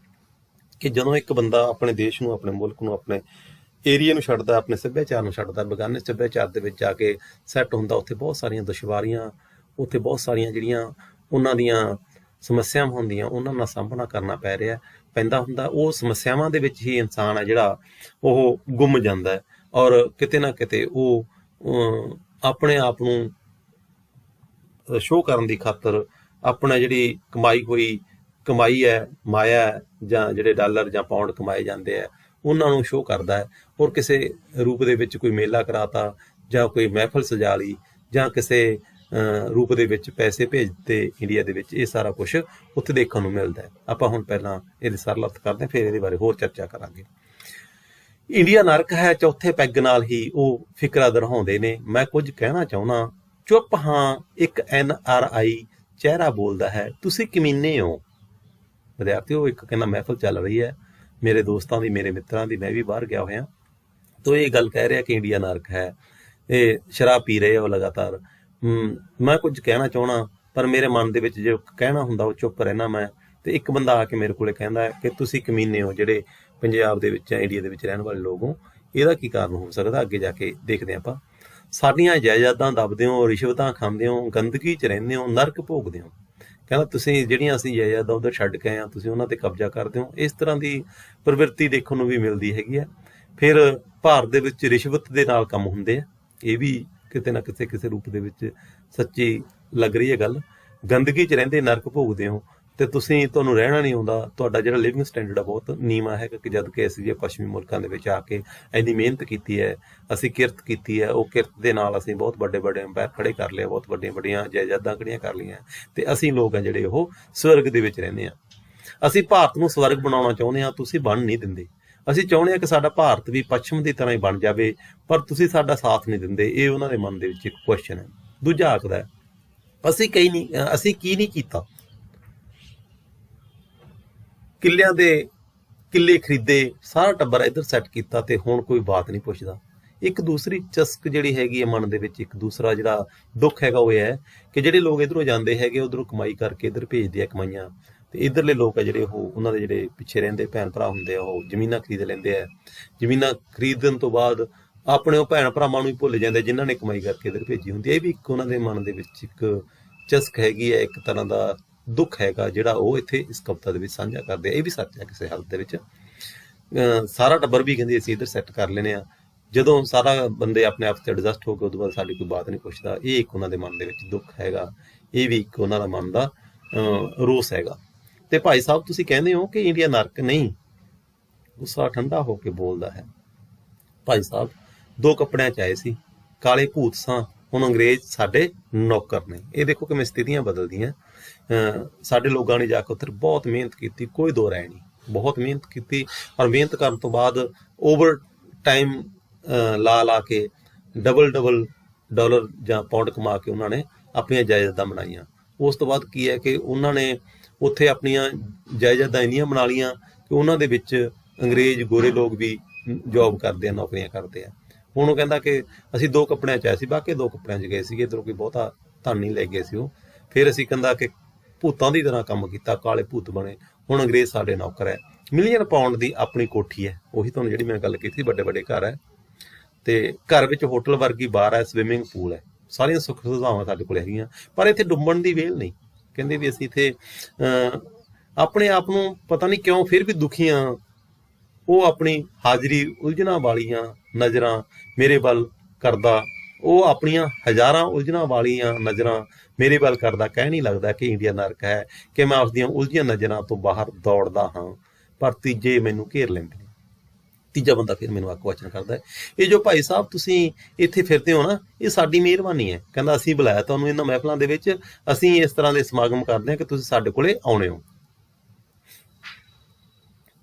ਕਿ ਜਦੋਂ ਇੱਕ ਬੰਦਾ ਆਪਣੇ ਦੇਸ਼ ਨੂੰ, ਆਪਣੇ ਮੁਲਕ ਨੂੰ, ਆਪਣੇ ਏਰੀਏ ਨੂੰ ਛੱਡਦਾ, ਆਪਣੇ ਸੱਭਿਆਚਾਰ ਨੂੰ ਛੱਡਦਾ, ਬੇਗਾਨੇ ਸੱਭਿਆਚਾਰ ਦੇ ਵਿੱਚ ਜਾ ਕੇ ਸੈੱਟ ਹੁੰਦਾ, ਉੱਥੇ ਬਹੁਤ ਸਾਰੀਆਂ ਦੁਸ਼ਵਾਰੀਆਂ, ਉੱਥੇ ਬਹੁਤ ਸਾਰੀਆਂ ਜਿਹੜੀਆਂ ਉਹਨਾਂ ਦੀਆਂ ਸਮੱਸਿਆਵਾਂ ਹੁੰਦੀਆਂ, ਉਹਨਾਂ ਨਾਲ ਸਾਹਮਣਾ ਕਰਨਾ ਪੈਂਦਾ ਹੁੰਦਾ। ਉਹ ਸਮੱਸਿਆਵਾਂ ਦੇ ਵਿੱਚ ਹੀ ਇਨਸਾਨ ਹੈ ਜਿਹੜਾ ਉਹ ਗੁੰਮ ਜਾਂਦਾ ਔਰ ਕਿਤੇ ਨਾ ਕਿਤੇ ਉਹ ਆਪਣੇ ਆਪ ਨੂੰ ਸ਼ੋਅ ਕਰਨ ਦੀ ਖਾਤਰ ਆਪਣਾ ਜਿਹੜੀ ਕਮਾਈ ਹੈ, ਮਾਇਆ ਹੈ, ਜਾਂ ਜਿਹੜੇ ਡਾਲਰ ਜਾਂ ਪਾਉਂਡ ਕਮਾਏ ਜਾਂਦੇ ਆ ਉਹਨਾਂ ਨੂੰ ਸ਼ੋਅ ਕਰਦਾ ਹੈ। ਔਰ ਕਿਸੇ ਰੂਪ ਦੇ ਵਿੱਚ ਕੋਈ ਮੇਲਾ ਕਰਾਤਾ ਜਾਂ ਕੋਈ ਮਹਿਫਲ ਸਜਾ ਲਈ ਜਾਂ ਕਿਸੇ ਰੂਪ ਦੇ ਵਿੱਚ ਪੈਸੇ ਭੇਜ ਦਿੱਤੇ ਇੰਡੀਆ ਦੇ ਵਿੱਚ, ਇਹ ਸਾਰਾ ਕੁਛ ਉੱਥੇ ਦੇਖਣ ਨੂੰ ਮਿਲਦਾ ਹੈ। ਆਪਾਂ ਹੁਣ ਪਹਿਲਾਂ ਇਹਦੀ ਸਰਲ ਅਰਥ ਕਰਦੇ ਹਾਂ, ਫਿਰ ਇਹਦੇ ਬਾਰੇ ਹੋਰ ਚਰਚਾ ਕਰਾਂਗੇ। ਇੰਡੀਆ ਨਰਕ ਹੈ ਚੌਥੇ ਪੈਗ ਨਾਲ ਹੀ ਉਹ ਫਿਕਰਾ ਦਰਹਾਉਂਦੇ ਨੇ। ਮੈਂ ਕੁਝ ਕਹਿਣਾ ਚਾਹੁੰਦਾ, ਚੁੱਪ ਹਾਂ ਇੱਕ NRI ਚਿਹਰਾ ਬੋਲਦਾ ਹੈ, ਤੁਸੀਂ ਕਮੀਨੇ ਹੋ। ਵਿਦਿਆਰਥੀਓ, ਇੱਕ ਕਹਿੰਦਾ ਮਹਿਫਲ ਚੱਲ ਰਹੀ ਹੈ ਮੇਰੇ ਦੋਸਤਾਂ ਦੀ, ਮੇਰੇ ਮਿੱਤਰਾਂ ਦੀ, ਮੈਂ ਵੀ ਬਾਹਰ ਗਿਆ ਹੋਇਆ, ਤੋ ਇਹ ਗੱਲ ਕਹਿ ਰਿਹਾ ਕਿ ਇੰਡੀਆ ਨਰਕ ਹੈ, ਇਹ ਸ਼ਰਾਬ ਪੀ ਰਹੇ ਹੋ ਲਗਾਤਾਰ। ਮੈਂ ਕੁਝ ਕਹਿਣਾ ਚਾਹੁੰਦਾ ਪਰ ਮੇਰੇ ਮਨ ਦੇ ਵਿੱਚ ਜੋ ਕਹਿਣਾ ਹੁੰਦਾ ਉਹ ਚੁੱਪ ਰਹਿਣਾ ਮੈਂ। ਤੇ ਇੱਕ ਬੰਦਾ ਆ ਕੇ ਮੇਰੇ ਕੋਲੇ ਕਹਿੰਦਾ ਕਿ ਤੁਸੀਂ ਕਮੀਨੇ ਹੋ ਜਿਹੜੇ ਪੰਜਾਬ ਦੇ ਵਿੱਚ ਜਾਂ ਇੰਡੀਆ ਦੇ ਵਿੱਚ ਰਹਿਣ ਵਾਲੇ ਲੋਕ ਹੋ। ਇਹਦਾ ਕੀ ਕਾਰਨ ਹੋ ਸਕਦਾ, ਅੱਗੇ ਜਾ ਕੇ ਦੇਖਦੇ ਹਾਂ ਆਪਾਂ। ਸਾਡੀਆਂ ਜਾਇਦਾਦਾਂ ਦੱਬਦੇ ਹੋ, ਰਿਸ਼ਵਤਾਂ ਖਾਂਦੇ ਹੋ, ਗੰਦਗੀ 'ਚ ਰਹਿੰਦੇ ਹੋ, ਨਰਕ ਭੋਗਦੇ ਹੋ। ਕਹਿੰਦਾ ਤੁਸੀਂ ਜਿਹੜੀਆਂ ਅਸੀਂ ਜਾਇਦਾਦਾਂ ਉੱਧਰ ਛੱਡ ਕੇ ਆਏ ਹਾਂ, ਤੁਸੀਂ ਉਹਨਾਂ 'ਤੇ ਕਬਜ਼ਾ ਕਰਦੇ ਹੋ। ਇਸ ਤਰ੍ਹਾਂ ਦੀ ਪ੍ਰਵਿਰਤੀ ਦੇਖਣ ਨੂੰ ਵੀ ਮਿਲਦੀ ਹੈਗੀ ਹੈ। ਫਿਰ ਭਾਰਤ ਦੇ ਵਿੱਚ ਰਿਸ਼ਵਤ ਦੇ ਨਾਲ ਕੰਮ ਹੁੰਦੇ ਆ, ਇਹ ਵੀ ਕਿਤੇ ਨਾ ਕਿਤੇ ਕਿਸੇ ਰੂਪ ਦੇ ਵਿੱਚ ਸੱਚੀ ਲੱਗ ਰਹੀ ਹੈ ਗੱਲ। ਗੰਦਗੀ 'ਚ ਰਹਿੰਦੇ, ਨਰਕ ਭੋਗਦੇ ਹੋ ਅਤੇ ਤੁਹਾਨੂੰ ਰਹਿਣਾ ਨਹੀਂ ਆਉਂਦਾ। ਤੁਹਾਡਾ ਜਿਹੜਾ ਲਿਵਿੰਗ ਸਟੈਂਡਰਡ ਆ ਬਹੁਤ ਨੀਵਾਂ ਹੈਗਾ ਕਿ ਜਦ ਕਿ ਅਸੀਂ ਜੇ ਪੱਛਮੀ ਮੁਲਕਾਂ ਦੇ ਵਿੱਚ ਆ ਕੇ ਇੰਨੀ ਮਿਹਨਤ ਕੀਤੀ ਹੈ, ਅਸੀਂ ਕਿਰਤ ਕੀਤੀ ਹੈ, ਉਹ ਕਿਰਤ ਦੇ ਨਾਲ ਅਸੀਂ ਬਹੁਤ ਵੱਡੇ ਅੰਪਾਇਰ ਖੜੇ ਕਰ ਲਏ, ਬਹੁਤ ਵੱਡੀਆਂ ਜਾਇਦਾਦਾਂ ਖੜੀਆਂ ਕਰ ਲਈਆਂ ਅਤੇ ਅਸੀਂ ਲੋਕ ਆ ਜਿਹੜੇ ਉਹ ਸਵਰਗ ਦੇ ਵਿੱਚ ਰਹਿੰਦੇ ਹਾਂ। ਅਸੀਂ ਭਾਰਤ ਨੂੰ ਸਵਰਗ ਬਣਾਉਣਾ ਚਾਹੁੰਦੇ ਹਾਂ, ਤੁਸੀਂ ਬਣ ਨਹੀਂ ਦਿੰਦੇ। ਅਸੀਂ ਚਾਹੁੰਦੇ ਹਾਂ ਕਿ ਸਾਡਾ ਭਾਰਤ ਵੀ ਪੱਛਮ ਦੀ ਤਰ੍ਹਾਂ ਹੀ ਬਣ ਜਾਵੇ, ਪਰ ਤੁਸੀਂ ਸਾਡਾ ਸਾਥ ਨਹੀਂ ਦਿੰਦੇ। ਇਹ ਉਹਨਾਂ ਦੇ ਮਨ ਦੇ ਵਿੱਚ ਇੱਕ ਕੁਐਸਚਨ ਹੈ। ਦੂਜਾ ਆਖਦਾ ਅਸੀਂ ਕੀ ਨਹੀਂ ਕੀਤਾ। ਕਿੱਲੇ ਖਰੀਦੇ, ਸਾਰਾ ਟੱਬਰ ਇੱਧਰ ਸੈੱਟ ਕੀਤਾ ਤੇ ਹੁਣ ਕੋਈ ਬਾਤ ਨਹੀਂ ਪੁੱਛਦਾ। ਇੱਕ ਦੂਸਰੀ ਚਸਕ ਜਿਹੜੀ ਹੈਗੀ ਹੈ ਮਨ ਦੇ ਵਿੱਚ, ਇੱਕ ਦੂਸਰਾ ਜਿਹੜਾ ਦੁੱਖ ਹੈਗਾ ਉਹ ਇਹ ਹੈ ਕਿ ਜਿਹੜੇ ਲੋਕ ਇੱਧਰੋਂ ਜਾਂਦੇ ਹੈਗੇ ਉੱਧਰੋਂ ਕਮਾਈ ਕਰਕੇ ਇੱਧਰ ਭੇਜਦੇ ਆ ਕਮਾਈਆਂ, ਤੇ ਇੱਧਰਲੇ ਲੋਕ ਆ ਜਿਹੜੇ ਉਹ ਉਹਨਾਂ ਦੇ ਜਿਹੜੇ ਪਿੱਛੇ ਰਹਿੰਦੇ ਭੈਣ ਭਰਾ ਹੁੰਦੇ ਆ ਉਹ ਜ਼ਮੀਨਾਂ ਖਰੀਦ ਲੈਂਦੇ ਆ। ਜ਼ਮੀਨਾਂ ਖਰੀਦਣ ਤੋਂ ਬਾਅਦ ਆਪਣੇ ਉਹ ਭੈਣ ਭਰਾਵਾਂ ਨੂੰ ਹੀ ਭੁੱਲ ਜਾਂਦੇ ਜਿਨ੍ਹਾਂ ਨੇ ਕਮਾਈ ਕਰਕੇ ਇੱਧਰ ਭੇਜੀ ਹੁੰਦੀ ਹੈ। ਇਹ ਵੀ ਇੱਕ ਉਹਨਾਂ ਦੇ ਮਨ ਦੇ ਵਿੱਚ ਇੱਕ ਚਸਕ ਹੈਗੀ ਹੈ, ਇੱਕ ਤਰ੍ਹਾਂ ਦਾ ਦੁੱਖ ਹੈਗਾ ਜਿਹੜਾ ਉਹ ਇੱਥੇ ਇਸ ਕਵਿਤਾ ਦੇ ਵਿੱਚ ਸਾਂਝਾ ਕਰਦੇ ਆ। ਇਹ ਵੀ ਸੱਚ ਹੈ ਕਿਸੇ ਹਾਲਤ ਦੇ ਵਿੱਚ। ਸਾਰਾ ਟੱਬਰ ਵੀ ਕਹਿੰਦੇ ਅਸੀਂ ਇੱਧਰ ਸੈੱਟ ਕਰ ਲੈਂਦੇ ਹਾਂ, ਜਦੋਂ ਸਾਰਾ ਬੰਦੇ ਆਪਣੇ ਆਪ 'ਤੇ ਐਡਜਸਟ ਹੋ ਕੇ ਉਦੋਂ ਬਾਅਦ ਸਾਡੀ ਕੋਈ ਬਾਤ ਨਹੀਂ ਪੁੱਛਦਾ। ਇਹ ਇੱਕ ਉਹਨਾਂ ਦੇ ਮਨ ਦੇ ਵਿੱਚ ਦੁੱਖ ਹੈਗਾ, ਇਹ ਵੀ ਇੱਕ ਉਹਨਾਂ ਦਾ ਮਨ ਦਾ ਰੋਸ ਹੈਗਾ। ਤੇ ਭਾਈ ਸਾਹਿਬ ਤੁਸੀਂ ਕਹਿੰਦੇ ਹੋ ਕਿ ਇੰਡੀਆ ਨਰਕ ਨਹੀਂ। ਗੁੱਸਾ ਠੰਡਾ ਹੋ ਕੇ ਬੋਲਦਾ ਹੈ, ਭਾਈ ਸਾਹਿਬ 2 ਕੱਪੜਿਆਂ 'ਚ ਆਏ ਸੀ, ਕਾਲੇ ਭੂਤ ਸਾਂ, ਹੁਣ ਅੰਗਰੇਜ਼ ਸਾਡੇ ਨੌਕਰ ਨੇ। ਇਹ ਦੇਖੋ ਕਿਵੇਂ ਸਥਿਤੀਆਂ ਬਦਲਦੀਆਂ। ਸਾਡੇ ਲੋਕਾਂ ਨੇ ਜਾ ਕੇ ਉੱਥੇ ਬਹੁਤ ਮਿਹਨਤ ਕੀਤੀ, ਕੋਈ ਦੋ ਰਾਏ ਨਹੀਂ, ਬਹੁਤ ਮਿਹਨਤ ਕੀਤੀ। ਔਰ ਮਿਹਨਤ ਕਰਨ ਤੋਂ ਬਾਅਦ ਓਵਰ ਟਾਈਮ ਲਾ ਕੇ ਡਬਲ ਡਾਲਰ ਜਾਂ ਪਾਉਂਡ ਕਮਾ ਕੇ ਉਹਨਾਂ ਨੇ ਆਪਣੀਆਂ ਜਾਇਦਾਦਾਂ ਬਣਾਈਆਂ। ਉਸ ਤੋਂ ਬਾਅਦ ਕੀ ਹੈ ਕਿ ਉਹਨਾਂ ਨੇ ਉੱਥੇ ਆਪਣੀਆਂ ਜਾਇਦਾਦਾਂ ਇੰਨੀਆਂ ਬਣਾ ਲਈਆਂ ਕਿ ਉਹਨਾਂ ਦੇ ਵਿੱਚ ਅੰਗਰੇਜ਼ ਗੋਰੇ ਲੋਕ ਵੀ ਜੋਬ ਕਰਦੇ ਆ, ਨੌਕਰੀਆਂ ਕਰਦੇ ਆ। ਹੁਣ ਉਹ ਕਹਿੰਦਾ ਕਿ ਅਸੀਂ 2 ਕੱਪੜਿਆਂ 'ਚ ਆਏ ਸੀ, ਬਾਕੀ 2 ਕੱਪੜਿਆਂ 'ਚ ਗਏ ਸੀਗੇ, ਇੱਧਰੋਂ ਕੋਈ ਬਹੁਤਾ ਧਨ ਨਹੀਂ ਲੈ ਗਏ ਸੀ ਉਹ। ਫਿਰ ਅਸੀਂ ਕਹਿੰਦਾ ਕਿ ਭੂਤਾਂ ਦੀ ਤਰ੍ਹਾਂ ਕੰਮ ਕੀਤਾ, ਕਾਲੇ ਭੂਤ ਬਣੇ, ਹੁਣ ਅੰਗਰੇਜ਼ ਸਾਡੇ ਨੌਕਰ ਹੈ। ਮਿਲੀਅਨ ਪਾਉਂਡ ਦੀ ਆਪਣੀ ਕੋਠੀ ਹੈ, ਉਹੀ ਤੁਹਾਨੂੰ ਜਿਹੜੀ ਮੈਂ ਗੱਲ ਕੀਤੀ, ਵੱਡੇ ਵੱਡੇ ਘਰ ਹੈ, ਤੇ ਘਰ ਵਿੱਚ ਹੋਟਲ ਵਰਗੀ ਬਾਰ ਹੈ, ਸਵਿਮਿੰਗ ਪੂਲ ਹੈ, ਸਾਰੀਆਂ ਸੁੱਖ ਸੁਵਿਧਾਵਾਂ ਸਾਡੇ ਕੋਲ ਹੈਗੀਆਂ। ਪਰ ਇੱਥੇ ਡੁੱਬਣ ਦੀ ਵੇਲ ਨਹੀਂ। ਕਹਿੰਦੇ ਵੀ ਅਸੀਂ ਇੱਥੇ ਆਪਣੇ ਆਪ ਨੂੰ ਪਤਾ ਨਹੀਂ ਕਿਉਂ ਫਿਰ ਵੀ ਦੁਖੀ ਹਾਂ। ਉਹ ਆਪਣੀ ਹਾਜ਼ਰੀ ਉਲਝਣਾਂ ਵਾਲੀਆਂ ਨਜ਼ਰਾਂ ਮੇਰੇ ਵੱਲ ਕਰਦਾ, ਉਹ ਆਪਣੀਆਂ ਹਜ਼ਾਰਾਂ ਉਲਝਣਾਂ ਵਾਲੀਆਂ ਨਜ਼ਰਾਂ ਮੇਰੇ ਵੱਲ ਕਰਦਾ। ਕਹਿ ਨਹੀਂ ਲੱਗਦਾ ਕਿ ਇੰਡੀਆ ਨਰਕ ਹੈ, ਕਿ ਮੈਂ ਉਸਦੀਆਂ ਉਲਝੀਆਂ ਨਜ਼ਰਾਂ ਤੋਂ ਬਾਹਰ ਦੌੜਦਾ ਹਾਂ, ਪਰ ਤੀਜੇ ਮੈਨੂੰ ਘੇਰ ਲੈਂਦੇ ਨੇ। ਤੀਜਾ ਬੰਦਾ ਫਿਰ ਮੈਨੂੰ ਆਕਵਾਚਨ ਕਰਦਾ ਹੈ, ਇਹ ਜੋ ਭਾਈ ਸਾਹਿਬ ਤੁਸੀਂ ਇੱਥੇ ਫਿਰਦੇ ਹੋ ਨਾ, ਇਹ ਸਾਡੀ ਮਿਹਰਬਾਨੀ ਹੈ। ਕਹਿੰਦਾ ਅਸੀਂ ਬੁਲਾਇਆ ਤੁਹਾਨੂੰ ਇਹਨਾਂ ਮਹਿਫਲਾਂ ਦੇ ਵਿੱਚ, ਅਸੀਂ ਇਸ ਤਰ੍ਹਾਂ ਦੇ ਸਮਾਗਮ ਕਰਦੇ ਹਾਂ ਕਿ ਤੁਸੀਂ ਸਾਡੇ ਕੋਲੇ ਆਉਣੇ ਹੋ।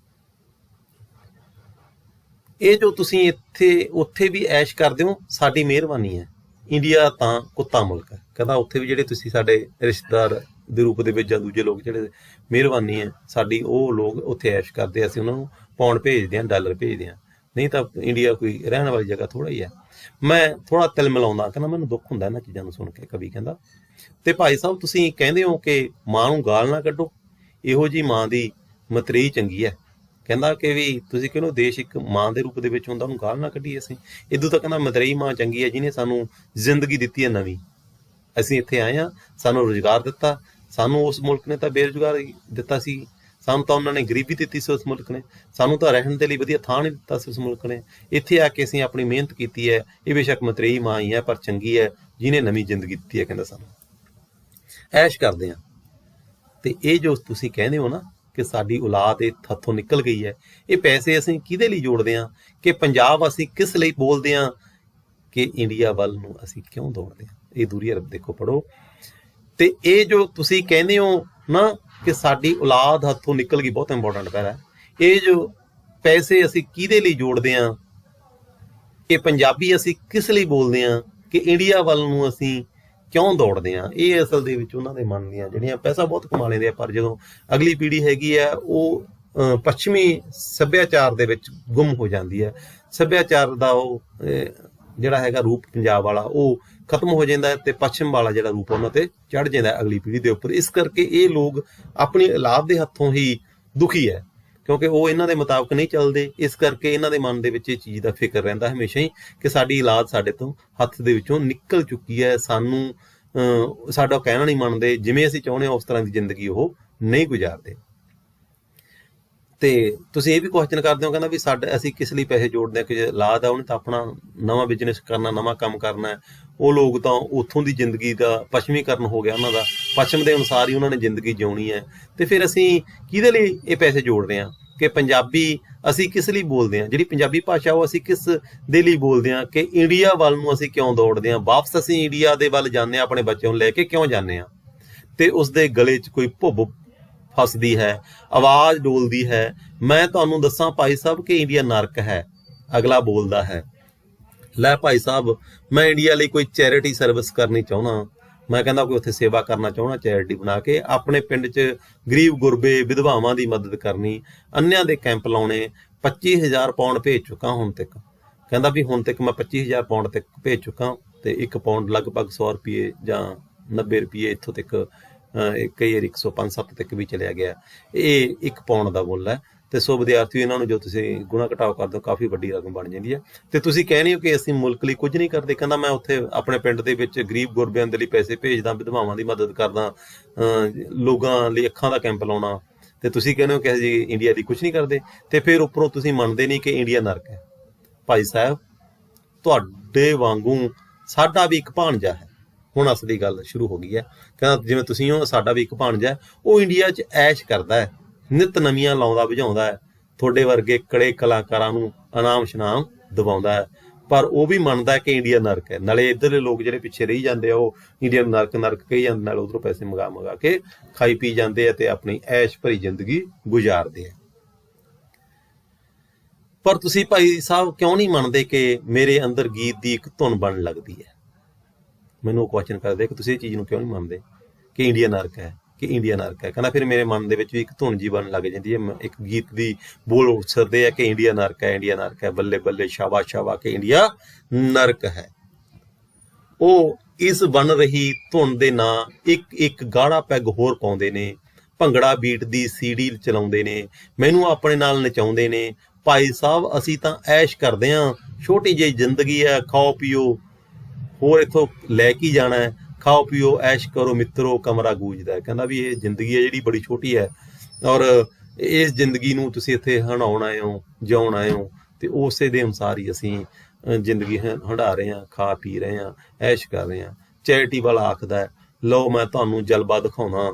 ਇਹ ਜੋ ਤੁਸੀਂ ਇੱਥੇ ਉੱਥੇ ਵੀ ਐਸ਼ ਕਰਦੇ ਹੋ, ਸਾਡੀ ਮਿਹਰਬਾਨੀ ਹੈ। ਇੰਡੀਆ ਤਾਂ ਕੁੱਤਾ ਮੁਲਕ ਹੈ। ਕਹਿੰਦਾ ਉੱਥੇ ਵੀ ਜਿਹੜੇ ਤੁਸੀਂ ਸਾਡੇ ਰਿਸ਼ਤੇਦਾਰ ਦੇ ਰੂਪ ਦੇ ਵਿੱਚ ਜਾਂ ਦੂਜੇ ਲੋਕ ਜਿਹੜੇ, ਮਿਹਰਬਾਨੀ ਹੈ ਸਾਡੀ, ਉਹ ਲੋਕ ਉੱਥੇ ਐਸ਼ ਕਰਦੇ, ਅਸੀਂ ਉਹਨਾਂ ਨੂੰ ਪਾਉਂਡ ਭੇਜਦੇ ਹਾਂ, ਡਾਲਰ ਭੇਜਦੇ ਹਾਂ। ਨਹੀਂ ਤਾਂ ਇੰਡੀਆ ਕੋਈ ਰਹਿਣ ਵਾਲੀ ਜਗ੍ਹਾ ਥੋੜ੍ਹਾ ਹੀ ਹੈ। ਮੈਂ ਥੋੜ੍ਹਾ ਤਿਲ ਮਿਲਾਉਂਦਾ, ਕਹਿੰਦਾ ਮੈਨੂੰ ਦੁੱਖ ਹੁੰਦਾ ਇਹਨਾਂ ਚੀਜ਼ਾਂ ਨੂੰ ਸੁਣ ਕੇ। ਕਵੀ ਕਹਿੰਦਾ, ਤੇ ਭਾਈ ਸਾਹਿਬ ਤੁਸੀਂ ਕਹਿੰਦੇ ਹੋ ਕਿ ਮਾਂ ਨੂੰ ਗਾਲ ਨਾ ਕੱਢੋ, ਇਹੋ ਜਿਹੀ ਮਾਂ ਦੀ ਮਤਰੇਈ ਚੰਗੀ ਹੈ। ਕਹਿੰਦਾ ਕਿ ਵੀ ਤੁਸੀਂ ਕਹਿੰਦੇ ਦੇਸ਼ ਇੱਕ ਮਾਂ ਦੇ ਰੂਪ ਦੇ ਵਿੱਚ ਹੁੰਦਾ, ਉਹਨੂੰ ਗਾਲ ਨਾ ਕੱਢੀਏ ਅਸੀਂ। ਇਦੋਂ ਤਾਂ ਕਹਿੰਦਾ ਮਤਰੇਈ ਮਾਂ ਚੰਗੀ ਹੈ, ਜਿਹਨੇ ਸਾਨੂੰ ਜ਼ਿੰਦਗੀ ਦਿੱਤੀ ਹੈ ਨਵੀਂ। ਅਸੀਂ ਇੱਥੇ ਆਏ ਹਾਂ, ਸਾਨੂੰ ਰੁਜ਼ਗਾਰ ਦਿੱਤਾ, ਸਾਨੂੰ ਉਸ ਮੁਲਕ ਨੇ ਤਾਂ ਬੇਰੁਜ਼ਗਾਰੀ ਦਿੱਤਾ ਸੀ, ਸਾਨੂੰ ਤਾਂ ਉਹਨਾਂ ਨੇ ਗਰੀਬੀ ਦਿੱਤੀ ਸੀ ਉਸ ਮੁਲਕ ਨੇ, ਸਾਨੂੰ ਤਾਂ ਰਹਿਣ ਦੇ ਲਈ ਵਧੀਆ ਥਾਂ ਨਹੀਂ ਦਿੱਤਾ ਸੀ ਉਸ ਮੁਲਕ ਨੇ। ਇੱਥੇ ਆ ਕੇ ਅਸੀਂ ਆਪਣੀ ਮਿਹਨਤ ਕੀਤੀ ਹੈ, ਇਹ ਬੇਸ਼ੱਕ ਮਤਰੇਈ ਮਾਂ ਹੀ ਹੈ ਪਰ ਚੰਗੀ ਹੈ, ਜਿਹਨੇ ਨਵੀਂ ਜ਼ਿੰਦਗੀ ਦਿੱਤੀ ਹੈ। ਕਹਿੰਦਾ ਸਾਨੂੰ ਐਸ਼ ਕਰਦੇ ਹਾਂ। ਤੇ ਇਹ ਜੋ ਤੁਸੀਂ ਕਹਿੰਦੇ ਹੋ ਨਾ ਕਿ ਸਾਡੀ ਔਲਾਦ ਇਹ ਹੱਥੋਂ ਨਿਕਲ ਗਈ ਹੈ, ਇਹ ਪੈਸੇ ਅਸੀਂ ਕਿਹਦੇ ਲਈ ਜੋੜਦੇ ਹਾਂ, ਕਿ ਪੰਜਾਬ ਅਸੀਂ ਕਿਸ ਲਈ ਬੋਲਦੇ ਹਾਂ, ਕਿ ਇੰਡੀਆ ਵੱਲ ਨੂੰ ਅਸੀਂ ਕਿਉਂ ਦੌੜਦੇ ਹਾਂ। ਇਹ ਦੂਰੀ ਅਰਬ ਦੇਖੋ, ਪੜ੍ਹੋ। ਤੇ ਇਹ ਜੋ ਤੁਸੀਂ ਕਹਿੰਦੇ ਹੋ ਨਾ ਕਿ ਸਾਡੀ ਔਲਾਦ ਹੱਥੋਂ ਨਿਕਲ ਗਈ, ਬਹੁਤ ਇੰਪੋਰਟੈਂਟ ਪੈਰਾ ਹੈ। ਇਹ ਜੋ ਪੈਸੇ ਅਸੀਂ ਕਿਹਦੇ ਲਈ ਜੋੜਦੇ ਹਾਂ, ਕਿ ਪੰਜਾਬੀ ਅਸੀਂ ਕਿਸ ਲਈ ਬੋਲਦੇ ਹਾਂ, ਕਿ ਇੰਡੀਆ ਵੱਲ ਨੂੰ ਅਸੀਂ ਕਿਉਂ ਦੌੜਦੇ ਹਾਂ। ਇਹ ਅਸਲ ਦੇ ਵਿੱਚ ਉਹਨਾਂ ਦੇ ਮਨ ਦੀਆਂ ਜਿਹੜੀਆਂ, ਪੈਸਾ ਬਹੁਤ ਕਮਾ ਲੈਂਦੇ ਆ, ਪਰ ਜਦੋਂ ਅਗਲੀ ਪੀੜ੍ਹੀ ਹੈਗੀ ਹੈ ਉਹ ਪੱਛਮੀ ਸੱਭਿਆਚਾਰ ਦੇ ਵਿੱਚ ਗੁੰਮ ਹੋ ਜਾਂਦੀ ਹੈ। ਸੱਭਿਆਚਾਰ ਦਾ ਉਹ ਜਿਹੜਾ ਹੈਗਾ ਰੂਪ ਪੰਜਾਬ ਵਾਲਾ ਉਹ ਖਤਮ ਹੋ ਜਾਂਦਾ, ਤੇ ਪੱਛਮ ਵਾਲਾ ਜਿਹੜਾ ਰੂਪ ਉਹਨਾਂ ਤੇ ਚੜ੍ਹ ਜਾਂਦਾ ਅਗਲੀ ਪੀੜ੍ਹੀ ਦੇ ਉੱਪਰ। ਇਸ ਕਰਕੇ ਇਹ ਲੋਕ ਆਪਣੀ ਔਲਾਦ ਦੇ ਹੱਥੋਂ ਹੀ ਦੁਖੀ ਹੈ, ਕਿਉਂਕਿ ਉਹ ਇਹਨਾਂ ਦੇ ਮੁਤਾਬਕ ਨਹੀਂ ਚੱਲਦੇ। ਇਸ ਕਰਕੇ ਇਹਨਾਂ ਦੇ ਮਨ ਦੇ ਵਿੱਚ ਇਹ ਚੀਜ਼ ਦਾ ਫਿਕਰ ਰਹਿੰਦਾ ਹਮੇਸ਼ਾ ਹੀ ਕਿ ਸਾਡੀ ਔਲਾਦ ਸਾਡੇ ਤੋਂ ਹੱਥ ਦੇ ਵਿੱਚੋਂ ਨਿਕਲ ਚੁੱਕੀ ਹੈ, ਸਾਨੂੰ ਸਾਡਾ ਕਹਿਣਾ ਨਹੀਂ ਮੰਨਦੇ, ਜਿਵੇਂ ਅਸੀਂ ਚਾਹੁੰਦੇ ਹਾਂ ਉਸ ਤਰ੍ਹਾਂ ਦੀ ਜ਼ਿੰਦਗੀ ਉਹ ਨਹੀਂ ਗੁਜ਼ਾਰਦੇ। ਤੇ ਤੁਸੀਂ ਇਹ ਵੀ ਕੁਐਸਚਨ ਕਰਦੇ ਹੋ, ਕਹਿੰਦਾ ਵੀ ਅਸੀਂ ਕਿਸ ਲਈ ਪੈਸੇ ਜੋੜਦੇ ਹਾਂ, ਕਿ ਔਲਾਦ ਆ ਉਹਨੇ ਤਾਂ ਆਪਣਾ ਨਵਾਂ ਬਿਜ਼ਨਸ ਕਰਨਾ, ਨਵਾਂ ਕੰਮ ਕਰਨਾ। ਉਹ ਲੋਕ ਤਾਂ ਉੱਥੋਂ ਦੀ ਜ਼ਿੰਦਗੀ ਦਾ ਪੱਛਮੀਕਰਨ ਹੋ ਗਿਆ ਉਹਨਾਂ ਦਾ, ਪੱਛਮ ਦੇ ਅਨੁਸਾਰ ਹੀ ਉਹਨਾਂ ਨੇ ਜ਼ਿੰਦਗੀ ਜਿਉਣੀ ਹੈ। ਤੇ ਫਿਰ ਅਸੀਂ ਕਿਹਦੇ ਲਈ ਇਹ ਪੈਸੇ ਜੋੜਦੇ ਹਾਂ, ਕਿ ਪੰਜਾਬੀ ਅਸੀਂ ਕਿਸ ਲਈ ਬੋਲਦੇ ਹਾਂ, ਜਿਹੜੀ ਪੰਜਾਬੀ ਭਾਸ਼ਾ ਉਹ ਅਸੀਂ ਕਿਸ ਦੇ ਲਈ ਬੋਲਦੇ ਹਾਂ, ਕਿ ਇੰਡੀਆ ਵੱਲ ਨੂੰ ਅਸੀਂ ਕਿਉਂ ਦੌੜਦੇ ਹਾਂ, ਵਾਪਸ ਅਸੀਂ ਇੰਡੀਆ ਦੇ ਵੱਲ ਜਾਂਦੇ ਹਾਂ, ਆਪਣੇ ਬੱਚਿਆਂ ਨੂੰ ਲੈ ਕੇ ਕਿਉਂ ਜਾਂਦੇ ਹਾਂ। ਤੇ ਉਸਦੇ ਗਲੇ 'ਚ ਕੋਈ ਭੁੱਬ ਫਸਦੀ ਹੈ, ਆਵਾਜ਼ ਡੋਲਦੀ ਹੈ। ਮੈਂ ਤੁਹਾਨੂੰ ਦੱਸਾਂ ਭਾਈ ਸਾਹਿਬ ਕਿ ਇੰਡੀਆ ਨਰਕ ਹੈ। ਅਗਲਾ ਬੋਲਦਾ ਹੈ, ਲੈ ਭਾਈ ਸਾਹਿਬ ਮੈਂ ਇੰਡੀਆ ਲਈ ਕੋਈ ਚੈਰਿਟੀ ਸਰਵਿਸ ਕਰਨੀ ਚਾਹੁੰਦਾ, ਮੈਂ ਕਹਿੰਦਾ ਕੋਈ ਉੱਥੇ ਸੇਵਾ ਕਰਨਾ ਚਾਹੁੰਦਾ, ਚੈਰਿਟੀ ਬਣਾ ਕੇ ਆਪਣੇ ਪਿੰਡ 'ਚ ਗਰੀਬ ਗੁਰਬੇ ਵਿਧਵਾਵਾਂ ਦੀ ਮਦਦ ਕਰਨੀ, ਅੰਨਿਆਂ ਦੇ ਕੈਂਪ ਲਾਉਣੇ। 25,000 ਪਾਉਂਡ ਭੇਜ ਚੁੱਕਾ ਹੁਣ ਤੱਕ। ਕਹਿੰਦਾ ਵੀ ਹੁਣ ਤੱਕ ਮੈਂ 25,000 ਪਾਉਂਡ ਤੱਕ ਭੇਜ ਚੁੱਕਾ, ਤੇ 1 ਪਾਉਂਡ ਲਗਭਗ 100 ਰੁਪਏ ਜਾਂ 90 ਰੁਪਏ, ਇੱਥੋਂ ਤੱਕ ਕਈ ਵਾਰ 105-107 ਤੱਕ ਵੀ ਚਲਿਆ ਗਿਆ। ਇਹ 1 ਪਾਉਂਡ ਦਾ ਮੁੱਲ ਹੈ। ਤੇ ਸੋ ਵਿਦਿਆਰਥੀਓ, ਇਹਨਾਂ ਨੂੰ ਜੋ ਤੁਸੀਂ ਗੁਣਾ ਘਟਾਓ ਕਰਦੇ ਹੋ, ਕਾਫੀ ਵੱਡੀ ਰਕਮ ਬਣ ਜਾਂਦੀ ਹੈ। ਤੇ ਤੁਸੀਂ ਕਹਿੰਦੇ ਹੋ ਕਿ ਅਸੀਂ ਮੁਲਕ ਲਈ ਕੁਝ ਨਹੀਂ ਕਰਦੇ। ਕਹਿੰਦਾ ਮੈਂ ਉੱਥੇ ਆਪਣੇ ਪਿੰਡ ਦੇ ਵਿੱਚ ਗਰੀਬ ਗੁਰਬਿਆਂ ਦੇ ਲਈ ਪੈਸੇ ਭੇਜਦਾ, ਵਿਧਵਾਵਾਂ ਦੀ ਮਦਦ ਕਰਦਾ, ਲੋਕਾਂ ਲਈ ਅੱਖਾਂ ਦਾ ਕੈਂਪ ਲਾਉਣਾ, ਤੇ ਤੁਸੀਂ ਕਹਿੰਦੇ ਹੋ ਕਿ ਅਸੀਂ ਇੰਡੀਆ ਦੀ ਕੁਝ ਨਹੀਂ ਕਰਦੇ। ਤੇ ਫਿਰ ਉੱਪਰੋਂ ਤੁਸੀਂ ਮੰਨਦੇ ਨਹੀਂ ਕਿ ਇੰਡੀਆ ਨਰਕ ਹੈ। ਭਾਈ ਸਾਹਿਬ ਤੁਹਾਡੇ ਵਾਂਗੂ ਸਾਡਾ ਵੀ ਇੱਕ ਭਾਣਜਾ ਹੈ। ਹੁਣ ਅਸਲੀ ਗੱਲ ਸ਼ੁਰੂ ਹੋ ਗਈ ਹੈ। ਕਹਿੰਦਾ ਜਿਵੇਂ ਤੁਸੀਂ ਹੋ, ਸਾਡਾ ਵੀ ਇੱਕ ਭਾਣਜਾ, ਉਹ ਇੰਡੀਆ 'ਚ ਐਸ਼ ਕਰਦਾ ਹੈ, ਨਿੱਤ ਨਵੀਆਂ ਲਾਉਂਦਾ ਬੁਝਾਉਂਦਾ ਹੈ, ਤੁਹਾਡੇ ਵਰਗੇ ਕੜੇ ਕਲਾਕਾਰਾਂ ਨੂੰ ਇਨਾਮ ਸ਼ਨਾਮ ਦਿਵਾਉਂਦਾ ਹੈ, ਪਰ ਉਹ ਵੀ ਮੰਨਦਾ ਕਿ ਇੰਡੀਆ ਨਰਕ ਹੈ। ਨਾਲੇ ਇੱਧਰਲੇ ਲੋਕ ਜਿਹੜੇ ਪਿੱਛੇ ਰਹੀ ਜਾਂਦੇ ਆ ਉਹ ਇੰਡੀਆ ਨੂੰ ਨਰਕ ਨਰਕ ਕਹੀ ਜਾਂਦੇ, ਨਾਲ ਉਧਰੋਂ ਪੈਸੇ ਮੰਗਾ ਕੇ ਖਾਈ ਪੀ ਜਾਂਦੇ ਆ ਤੇ ਆਪਣੀ ਐਸ਼ ਭਰੀ ਜ਼ਿੰਦਗੀ ਗੁਜ਼ਾਰਦੇ ਆ। ਪਰ ਤੁਸੀਂ ਭਾਈ ਸਾਹਿਬ ਕਿਉਂ ਨਹੀਂ ਮੰਨਦੇ ਕਿ ਮੇਰੇ ਅੰਦਰ ਗੀਤ ਦੀ ਇੱਕ ਧੁਨ ਬਣਨ ਲੱਗਦੀ ਹੈ? ਮੈਨੂੰ ਉਹ ਕੁਐਸਚਨ ਕਰਦੇ ਕਿ ਤੁਸੀਂ ਇਹ ਚੀਜ਼ ਨੂੰ ਕਿਉਂ ਨਹੀਂ ਮੰਨਦੇ ਕਿ ਇੰਡੀਆ ਨਰਕ ਹੈ, ਕਿ ਇੰਡੀਆ ਨਰਕ ਹੈ। ਕਹਿੰਦਾ ਫਿਰ ਮੇਰੇ ਮਨ ਦੇ ਵਿੱਚ ਵੀ ਇੱਕ ਧੁਨ ਜੀ ਬਣਨ ਲੱਗ ਜਾਂਦੀ ਹੈ, ਇੱਕ ਗੀਤ ਦੀ ਬੋਲ ਉਛਲਦੇ ਆ ਕਿ ਇੰਡੀਆ ਨਰਕ ਹੈ, ਇੰਡੀਆ ਨਰਕ ਹੈ, ਬੱਲੇ ਬੱਲੇ ਸ਼ਾਬਾ ਸ਼ਾਬਾ ਕਿ ਇੰਡੀਆ ਨਰਕ ਹੈ। ਉਹ ਇਸ ਬਣ ਰਹੀ ਧੁਨ ਦੇ ਨਾਂ ਇੱਕ ਇੱਕ ਗਾੜਾ ਪੈਗ ਹੋਰ ਪਾਉਂਦੇ ਨੇ, ਭੰਗੜਾ ਬੀਟ ਦੀ ਸੀਡੀ ਚਲਾਉਂਦੇ ਨੇ, ਮੈਨੂੰ ਆਪਣੇ ਨਾਲ ਨਚਾਉਂਦੇ ਨੇ। ਭਾਈ ਸਾਹਿਬ ਅਸੀਂ ਤਾਂ ਐਸ਼ ਕਰਦੇ ਹਾਂ, ਛੋਟੀ ਜਿਹੀ ਜ਼ਿੰਦਗੀ ਹੈ, ਖਾਓ ਪੀਓ, ਹੋਰ ਇੱਥੋਂ ਲੈ ਕੇ ਜਾਣਾ ਹੈ, ਖਾਓ ਪੀਓ ਐਸ਼ ਕਰੋ ਮਿੱਤਰੋ ਕਮਰਾ ਗੂੰਜਦਾ। ਕਹਿੰਦਾ ਵੀ ਇਹ ਜ਼ਿੰਦਗੀ ਹੈ ਜਿਹੜੀ ਬੜੀ ਛੋਟੀ ਹੈ, ਔਰ ਇਸ ਜ਼ਿੰਦਗੀ ਨੂੰ ਤੁਸੀਂ ਇੱਥੇ ਹੰਡਾਉਣ ਆਏ ਹੋ, ਜਿਉਣ ਆਏ ਹੋ, ਤੇ ਉਸੇ ਦੇ ਅਨੁਸਾਰ ਹੀ ਅਸੀਂ ਜ਼ਿੰਦਗੀ ਹੰਡਾ ਰਹੇ ਹਾਂ, ਖਾ ਪੀ ਰਹੇ ਹਾਂ, ਐਸ਼ ਕਰ ਰਹੇ ਹਾਂ। ਚੈਰਿਟੀ ਵਾਲਾ ਆਖਦਾ ਲਓ ਮੈਂ ਤੁਹਾਨੂੰ ਜਲਵਾ ਦਿਖਾਉਣਾ,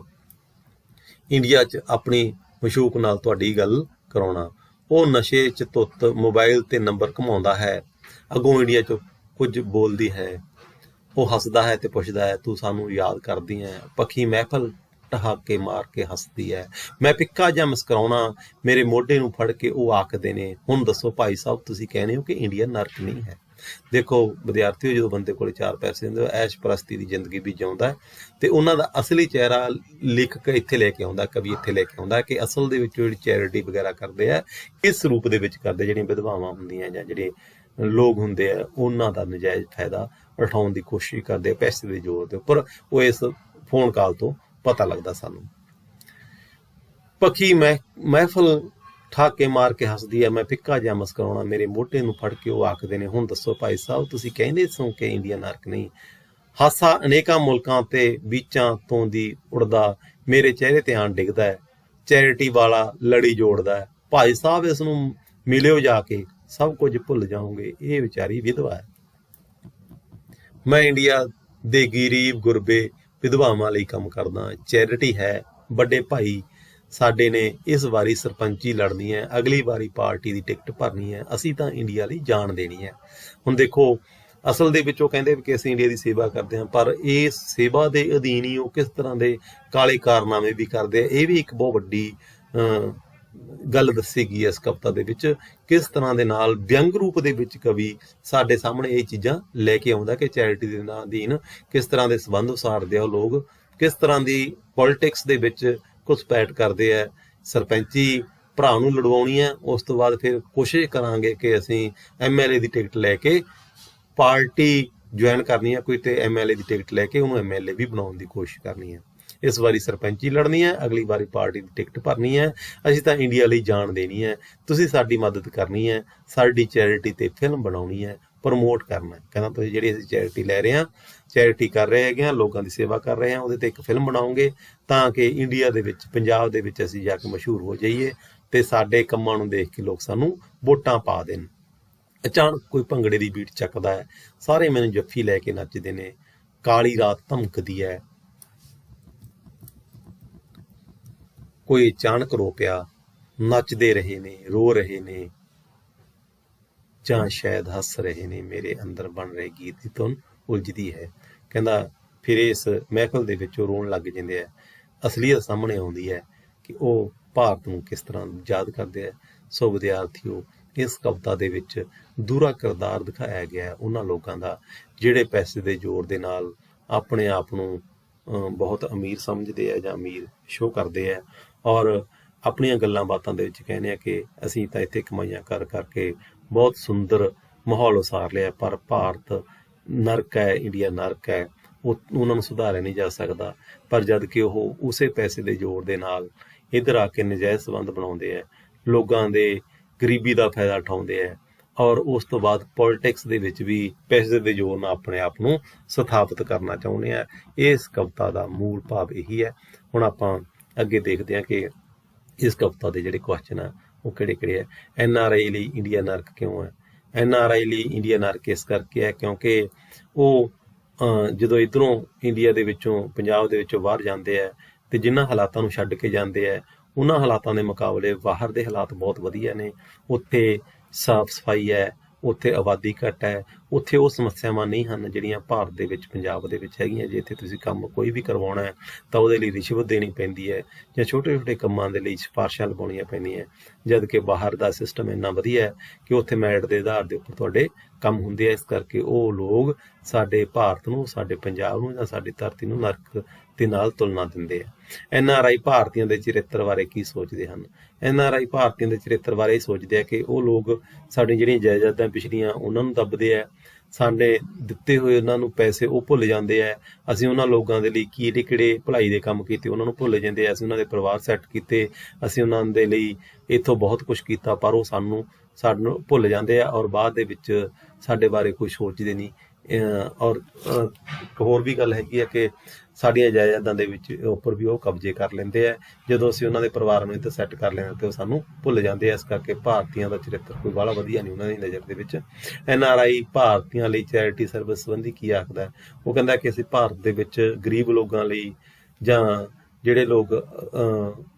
ਇੰਡੀਆ 'ਚ ਆਪਣੀ ਮਸ਼ੂਕ ਨਾਲ ਤੁਹਾਡੀ ਗੱਲ ਕਰਾਉਣਾ। ਉਹ ਨਸ਼ੇ 'ਚ ਧੁੱਤ ਮੋਬਾਈਲ 'ਤੇ ਨੰਬਰ ਘੁਮਾਉਂਦਾ ਹੈ, ਅੱਗੋਂ ਇੰਡੀਆ 'ਚ ਕੁਝ ਬੋਲਦੀ ਹੈ। ਉਹ ਹੱਸਦਾ ਹੈ ਤੇ ਪੁੱਛਦਾ ਹੈ ਤੂੰ ਸਾਨੂੰ ਯਾਦ ਕਰਦੀ ਹੈ, ਪੱਖੀ ਮਹਿਫਲ ਠਹਾਕੇ ਮਾਰ ਕੇ ਹੱਸਦੀ ਹੈ। ਮੈਂ ਪਿੱਕਾ ਜਾਂ ਮੁਸਕਰਾਉਣਾ, ਮੇਰੇ ਮੋਢੇ ਨੂੰ ਫੜ ਕੇ ਉਹ ਆਖਦੇ ਨੇ ਹੁਣ ਦੱਸੋ ਭਾਈ ਸਾਹਿਬ ਤੁਸੀਂ ਕਹਿੰਦੇ ਹੋ ਕਿ ਇੰਡੀਆ ਨਰਕ ਨਹੀਂ ਹੈ। ਦੇਖੋ ਵਿਦਿਆਰਥੀਓ, ਜਦੋਂ ਬੰਦੇ ਕੋਲ 4 ਪੈਸੇ ਹੁੰਦੇ ਐਸ਼ ਪ੍ਰਸਤੀ ਦੀ ਜ਼ਿੰਦਗੀ ਵੀ ਜਿਉਂਦਾ ਤੇ ਉਹਨਾਂ ਦਾ ਅਸਲੀ ਚਿਹਰਾ ਲੇਖਕ ਇੱਥੇ ਲੈ ਕੇ ਆਉਂਦਾ, ਕਵੀ ਇੱਥੇ ਲੈ ਕੇ ਆਉਂਦਾ ਕਿ ਅਸਲ ਦੇ ਵਿੱਚ ਜਿਹੜੀ ਚੈਰਿਟੀ ਵਗੈਰਾ ਕਰਦੇ ਆ ਕਿਸ ਰੂਪ ਦੇ ਵਿੱਚ ਕਰਦੇ, ਜਿਹੜੀਆਂ ਵਿਧਵਾਵਾਂ ਹੁੰਦੀਆਂ ਜਾਂ ਜਿਹੜੇ ਲੋਕ ਹੁੰਦੇ ਆ ਉਹਨਾਂ ਦਾ ਨਜਾਇਜ਼ ਫਾਇਦਾ ਉਠਾਉਣ ਦੀ ਕੋਸ਼ਿਸ਼ ਕਰਦੇ ਆ ਪੈਸੇ ਦੇ ਜ਼ੋਰ ਦੇ ਉੱਪਰ। ਉਹ ਇਸ ਫੋਨ ਕਾਲ ਤੋਂ ਪਤਾ ਲੱਗਦਾ ਸਾਨੂੰ। ਪੱਖੀ ਮਹਿਫਲ ਠਾਕੇ ਮਾਰ ਕੇ ਹੱਸਦੀ ਹੈ, ਮੈਂ ਫਿੱਕਾ ਜਿਹਾ ਮੁਸਕਰਾਉਣਾ, ਮੇਰੇ ਮੋਢੇ ਨੂੰ ਫੜ ਕੇ ਉਹ ਆਖਦੇ ਨੇ ਹੁਣ ਦੱਸੋ ਭਾਈ ਸਾਹਿਬ ਤੁਸੀਂ ਕਹਿੰਦੇ ਸੋ ਕਿ ਇੰਡੀਆ ਨਰਕ ਨਹੀਂ। ਹਾਸਾ ਅਨੇਕਾਂ ਮੁਲਕਾਂ ਤੇ ਬੀਚਾਂ ਤੋਂ ਦੀ ਉੜਦਾ ਮੇਰੇ ਚਿਹਰੇ ਤੇ ਆਣ ਡਿੱਗਦਾ ਹੈ, ਚੈਰਿਟੀ ਵਾਲਾ ਲੜੀ ਜੋੜਦਾ ਹੈ, ਭਾਈ ਸਾਹਿਬ ਇਸ ਨੂੰ ਮਿਲਿਓ ਜਾ ਕੇ ਸਭ ਕੁਝ ਭੁੱਲ ਜਾਓਗੇ, ਇਹ ਵਿਚਾਰੀ ਵਿਧਵਾ ਹੈ। ਮੈਂ ਇੰਡੀਆ ਦੇ ਗਰੀਬ ਗੁਰਬੇ ਵਿਧਵਾਵਾਂ ਲਈ ਕੰਮ ਕਰਦਾ, ਚੈਰਿਟੀ ਹੈ। ਵੱਡੇ ਭਾਈ ਸਾਡੇ ਨੇ ਇਸ ਵਾਰੀ ਸਰਪੰਚੀ ਲੜਨੀ ਹੈ, ਅਗਲੀ ਵਾਰੀ ਪਾਰਟੀ ਦੀ ਟਿਕਟ ਭਰਨੀ ਹੈ, ਅਸੀਂ ਤਾਂ ਇੰਡੀਆ ਲਈ ਜਾਨ ਦੇਣੀ ਹੈ। ਹੁਣ ਦੇਖੋ ਅਸਲ ਦੇ ਵਿੱਚ ਉਹ ਕਹਿੰਦੇ ਕਿ ਅਸੀਂ ਇੰਡੀਆ ਦੀ ਸੇਵਾ ਕਰਦੇ ਹਾਂ, ਪਰ ਇਸ ਸੇਵਾ ਦੇ ਅਧੀਨ ਹੀ ਉਹ ਕਿਸ ਤਰ੍ਹਾਂ ਦੇ ਕਾਲੇ ਕਾਰਨਾਮੇ ਵੀ ਕਰਦੇ ਆ। ਇਹ ਵੀ ਇੱਕ ਬਹੁਤ ਵੱਡੀ ਗੱਲ ਦੱਸੀ ਗਈ ਹੈ ਇਸ ਕਵਿਤਾ ਦੇ ਵਿੱਚ, ਕਿਸ ਤਰ੍ਹਾਂ ਦੇ ਨਾਲ ਵਿਅੰਗ ਰੂਪ ਦੇ ਵਿੱਚ ਕਵੀ ਸਾਡੇ ਸਾਹਮਣੇ ਇਹ ਚੀਜ਼ਾਂ ਲੈ ਕੇ ਆਉਂਦਾ ਕਿ ਚੈਰਿਟੀ ਦੇ ਨਾਂ ਅਧੀਨ ਕਿਸ ਤਰ੍ਹਾਂ ਦੇ ਸੰਬੰਧ ਉਸਾਰਦੇ ਆ ਉਹ ਲੋਕ, ਕਿਸ ਤਰ੍ਹਾਂ ਦੀ ਪੋਲਿਟਿਕਸ ਦੇ ਵਿੱਚ ਘੁਸਪੈਠ ਕਰਦੇ ਆ। ਸਰਪੰਚੀ ਭਰਾ ਨੂੰ ਲੜਵਾਉਣੀ ਹੈ, ਉਸ ਤੋਂ ਬਾਅਦ ਫਿਰ ਕੋਸ਼ਿਸ਼ ਕਰਾਂਗੇ ਕਿ ਅਸੀਂ MLA ਦੀ ਟਿਕਟ ਲੈ ਕੇ ਪਾਰਟੀ ਜੁਆਇਨ ਕਰਨੀ ਹੈ ਕੋਈ, ਤੇ MLA ਦੀ ਟਿਕਟ ਲੈ ਕੇ ਉਹਨੂੰ MLA ਵੀ ਬਣਾਉਣ ਦੀ ਕੋਸ਼ਿਸ਼ ਕਰਨੀ ਹੈ। ਇਸ ਵਾਰੀ ਸਰਪੰਚੀ ਲੜਨੀ ਹੈ, ਅਗਲੀ ਵਾਰੀ ਪਾਰਟੀ ਦੀ ਟਿਕਟ ਭਰਨੀ ਹੈ, ਅਸੀਂ ਤਾਂ ਇੰਡੀਆ ਲਈ ਜਾਨ ਦੇਣੀ ਹੈ, ਤੁਸੀਂ ਸਾਡੀ ਮਦਦ ਕਰਨੀ ਹੈ, ਸਾਡੀ ਚੈਰਿਟੀ ਤੇ ਫਿਲਮ ਬਣਾਉਣੀ ਹੈ, ਪ੍ਰਮੋਟ ਕਰਨਾ। ਕਹਿੰਦਾ ਤੁਸੀਂ ਜਿਹੜੀ ਅਸੀਂ ਚੈਰਿਟੀ ਲੈ ਰਹੇ ਹਾਂ, ਚੈਰਿਟੀ ਕਰ ਰਹੇ ਹੈਗੇ ਹਾਂ, ਲੋਕਾਂ ਦੀ ਸੇਵਾ ਕਰ ਰਹੇ ਹਾਂ, ਉਹਦੇ ਤੇ ਇੱਕ ਫਿਲਮ ਬਣਾਉਂਗੇ ਤਾਂ ਕਿ ਇੰਡੀਆ ਦੇ ਵਿੱਚ ਪੰਜਾਬ ਦੇ ਵਿੱਚ ਅਸੀਂ ਜਾ ਕੇ ਮਸ਼ਹੂਰ ਹੋ ਜਾਈਏ ਤੇ ਸਾਡੇ ਕੰਮਾਂ ਨੂੰ ਦੇਖ ਕੇ ਲੋਕ ਸਾਨੂੰ ਵੋਟਾਂ ਪਾ ਦੇਣ। ਅਚਾਨਕ ਕੋਈ ਭੰਗੜੇ ਦੀ ਬੀਟ ਚੱਕਦਾ ਹੈ, ਸਾਰੇ ਮੈਨੂੰ ਜੱਫੀ ਲੈ ਕੇ ਨੱਚਦੇ ਨੇ, ਕਾਲੀ ਰਾਤ ਧਮਕਦੀ ਹੈ, ਕੋਈ ਅਚਾਨਕ ਰੋ ਪਿਆ, ਨੱਚਦੇ ਰਹੇ ਨੇ, ਰੋ ਰਹੇ ਨੇ ਜਾਂ ਸ਼ਾਇਦ ਹੱਸ ਰਹੇ ਨੇ, ਮੇਰੇ ਅੰਦਰ ਬਣ ਰਹੇ ਗੀਤ ਦੀ ਧੁਨ ਉਲਝਦੀ ਹੈ। ਕਹਿੰਦਾ ਫਿਰ ਇਸ ਮਹਿਫਲ ਦੇ ਵਿੱਚ ਉਹ ਰੋਣ ਲੱਗ ਜਾਂਦੇ ਆ। ਅਸਲੀਅਤ ਸਾਹਮਣੇ ਆਉਂਦੀ ਹੈ ਕਿ ਉਹ ਭਾਰਤ ਨੂੰ ਕਿਸ ਤਰ੍ਹਾਂ ਯਾਦ ਕਰਦੇ ਆ। ਸੋ ਵਿਦਿਆਰਥੀਓ, ਇਸ ਕਵਿਤਾ ਦੇ ਵਿੱਚ ਦੂਰਾ ਕਿਰਦਾਰ ਦਿਖਾਇਆ ਗਿਆ ਉਹਨਾਂ ਲੋਕਾਂ ਦਾ ਜਿਹੜੇ ਪੈਸੇ ਦੇ ਜ਼ੋਰ ਦੇ ਨਾਲ ਆਪਣੇ ਆਪ ਨੂੰ ਬਹੁਤ ਅਮੀਰ ਸਮਝਦੇ ਆ ਜਾਂ ਅਮੀਰ ਸ਼ੋਅ ਕਰਦੇ ਆ, ਔਰ ਆਪਣੀਆਂ ਗੱਲਾਂ ਬਾਤਾਂ ਦੇ ਵਿੱਚ ਕਹਿੰਦੇ ਆ ਕਿ ਅਸੀਂ ਤਾਂ ਇੱਥੇ ਕਮਾਈਆਂ ਕਰ ਕਰਕੇ ਬਹੁਤ ਸੁੰਦਰ ਮਾਹੌਲ ਉਸਾਰ ਲਿਆ, ਪਰ ਭਾਰਤ ਨਰਕ ਹੈ, ਇੰਡੀਆ ਨਰਕ ਹੈ, ਉਹਨਾਂ ਨੂੰ ਸੁਧਾਰਿਆ ਨਹੀਂ ਜਾ ਸਕਦਾ। ਪਰ ਜਦ ਕਿ ਉਹ ਉਸੇ ਪੈਸੇ ਦੇ ਜ਼ੋਰ ਦੇ ਨਾਲ ਇੱਧਰ ਆ ਕੇ ਨਜਾਇਜ਼ ਸੰਬੰਧ ਬਣਾਉਂਦੇ ਆ, ਲੋਕਾਂ ਦੇ ਗਰੀਬੀ ਦਾ ਫਾਇਦਾ ਉਠਾਉਂਦੇ ਆ, ਔਰ ਉਸ ਤੋਂ ਬਾਅਦ ਪੋਲਿਟਿਕਸ ਦੇ ਵਿੱਚ ਵੀ ਪੈਸੇ ਦੇ ਜ਼ੋਰ ਨਾਲ ਆਪਣੇ ਆਪ ਨੂੰ ਸਥਾਪਿਤ ਕਰਨਾ ਚਾਹੁੰਦੇ ਆ। ਇਸ ਕਵਿਤਾ ਦਾ ਮੂਲ ਭਾਵ ਇਹੀ ਹੈ। ਹੁਣ ਆਪਾਂ ਅੱਗੇ ਦੇਖਦੇ ਹਾਂ ਕਿ ਇਸ ਕਵਿਤਾ ਦੇ ਜਿਹੜੇ ਕੁਐਸਚਨ ਆ ਉਹ ਕਿਹੜੇ ਕਿਹੜੇ ਆ। NRI ਲਈ ਇੰਡੀਆ ਨਰਕ ਕਿਉਂ ਹੈ? NRI ਲਈ ਇੰਡੀਆ ਨਰਕ ਇਸ ਕਰਕੇ ਹੈ ਕਿਉਂਕਿ ਉਹ ਜਦੋਂ ਇੱਧਰੋਂ ਇੰਡੀਆ ਦੇ ਵਿੱਚੋਂ ਪੰਜਾਬ ਦੇ ਵਿੱਚੋਂ ਬਾਹਰ ਜਾਂਦੇ ਆ ਤੇ ਜਿਨ੍ਹਾਂ ਹਾਲਾਤਾਂ ਨੂੰ ਛੱਡ ਕੇ ਜਾਂਦੇ ਆ ਉਹਨਾਂ ਹਾਲਾਤਾਂ ਦੇ ਮੁਕਾਬਲੇ ਬਾਹਰ ਦੇ ਹਾਲਾਤ ਬਹੁਤ ਵਧੀਆ ਨੇ। ਉੱਥੇ ਸਾਫ਼ ਸਫਾਈ ਹੈ, ਉੱਥੇ ਆਬਾਦੀ ਘੱਟ ਹੈ, ਉੱਥੇ ਉਹ ਸਮੱਸਿਆਵਾਂ ਨਹੀਂ ਹਨ ਜਿਹੜੀਆਂ ਭਾਰਤ ਦੇ ਵਿੱਚ ਪੰਜਾਬ ਦੇ ਵਿੱਚ ਹੈਗੀਆਂ। ਜੇ ਇੱਥੇ ਤੁਸੀਂ ਕੰਮ ਕੋਈ ਵੀ ਕਰਵਾਉਣਾ ਹੈ ਤਾਂ ਉਹਦੇ ਲਈ ਰਿਸ਼ਵਤ ਦੇਣੀ ਪੈਂਦੀ ਹੈ ਜਾਂ ਛੋਟੇ ਛੋਟੇ ਕੰਮਾਂ ਦੇ ਲਈ ਸਿਫਾਰਸ਼ਾਂ ਲਗਾਉਣੀਆਂ ਪੈਂਦੀਆਂ, ਜਦ ਕਿ ਬਾਹਰ ਦਾ ਸਿਸਟਮ ਇੰਨਾ ਵਧੀਆ ਹੈ ਕਿ ਉੱਥੇ ਮੈਰਿਟ ਦੇ ਆਧਾਰ ਦੇ ਉੱਪਰ ਤੁਹਾਡੇ ਕੰਮ ਹੁੰਦੇ ਆ। ਇਸ ਕਰਕੇ ਉਹ ਲੋਕ ਸਾਡੇ ਭਾਰਤ ਨੂੰ, ਸਾਡੇ ਪੰਜਾਬ ਨੂੰ ਜਾਂ ਸਾਡੀ ਧਰਤੀ ਨੂੰ ਨਰਕ ਦੇ ਨਾਲ ਤੁਲਨਾ ਦਿੰਦੇ ਆ। NRI ਭਾਰਤੀਆਂ ਦੇ ਚਰਿੱਤਰ ਬਾਰੇ ਕੀ ਸੋਚਦੇ ਹਨ? NRI ਭਾਰਤੀਆਂ ਦੇ ਚਰਿੱਤਰ ਬਾਰੇ ਇਹ ਸੋਚਦੇ ਆ ਕਿ ਉਹ ਲੋਕ ਸਾਡੀਆਂ ਜਿਹੜੀਆਂ ਜਾਇਦਾਦਾਂ ਪਿਛਲੀਆਂ ਉਹਨਾਂ ਨੂੰ ਦੱਬਦੇ ਆ, ਸਾਡੇ ਦਿੱਤੇ ਹੋਏ ਉਹਨਾਂ ਨੂੰ ਪੈਸੇ ਉਹ ਭੁੱਲ ਜਾਂਦੇ ਆ। ਅਸੀਂ ਉਹਨਾਂ ਲੋਕਾਂ ਦੇ ਲਈ ਕਿਹੜੇ ਭਲਾਈ ਦੇ ਕੰਮ ਕੀਤੇ ਉਹਨਾਂ ਨੂੰ ਭੁੱਲ ਜਾਂਦੇ ਆ। ਅਸੀਂ ਉਹਨਾਂ ਦੇ ਪਰਿਵਾਰ ਸੈੱਟ ਕੀਤੇ, ਅਸੀਂ ਉਹਨਾਂ ਦੇ ਲਈ ਇੱਥੋਂ ਬਹੁਤ ਕੁਛ ਕੀਤਾ, ਪਰ ਉਹ ਸਾਨੂੰ ਭੁੱਲ ਜਾਂਦੇ ਆ ਔਰ ਬਾਅਦ ਦੇ ਵਿੱਚ ਸਾਡੇ ਬਾਰੇ ਕੋਈ ਸੋਚਦੇ ਨਹੀਂ। ਔਰ ਇੱਕ ਹੋਰ ਵੀ ਗੱਲ ਹੈਗੀ ਆ ਕਿ ਸਾਡੀਆਂ ਜਾਇਦਾਦਾਂ ਦੇ ਵਿੱਚ ਉੱਪਰ ਵੀ ਉਹ ਕਬਜ਼ੇ ਕਰ ਲੈਂਦੇ ਆ। ਜਦੋਂ ਅਸੀਂ ਉਹਨਾਂ ਦੇ ਪਰਿਵਾਰ ਨੂੰ ਇੱਥੇ ਸੈੱਟ ਕਰ ਲੈਂਦੇ ਤੇ ਉਹ ਸਾਨੂੰ ਭੁੱਲ ਜਾਂਦੇ ਆ। ਇਸ ਕਰਕੇ ਭਾਰਤੀਆਂ ਦਾ ਚਰਿੱਤਰ ਕੋਈ ਬਾਹਲਾ ਵਧੀਆ ਨਹੀਂ ਉਹਨਾਂ ਦੀ ਨਜ਼ਰ ਦੇ ਵਿੱਚ। NRI ਭਾਰਤੀਆਂ ਲਈ ਚੈਰਿਟੀ ਸਰਵਿਸ ਸੰਬੰਧੀ ਕੀ ਆਖਦਾ? ਉਹ ਕਹਿੰਦਾ ਕਿ ਅਸੀਂ ਭਾਰਤ ਦੇ ਵਿੱਚ ਗਰੀਬ ਲੋਕਾਂ ਲਈ ਜਾਂ ਜਿਹੜੇ ਲੋਕ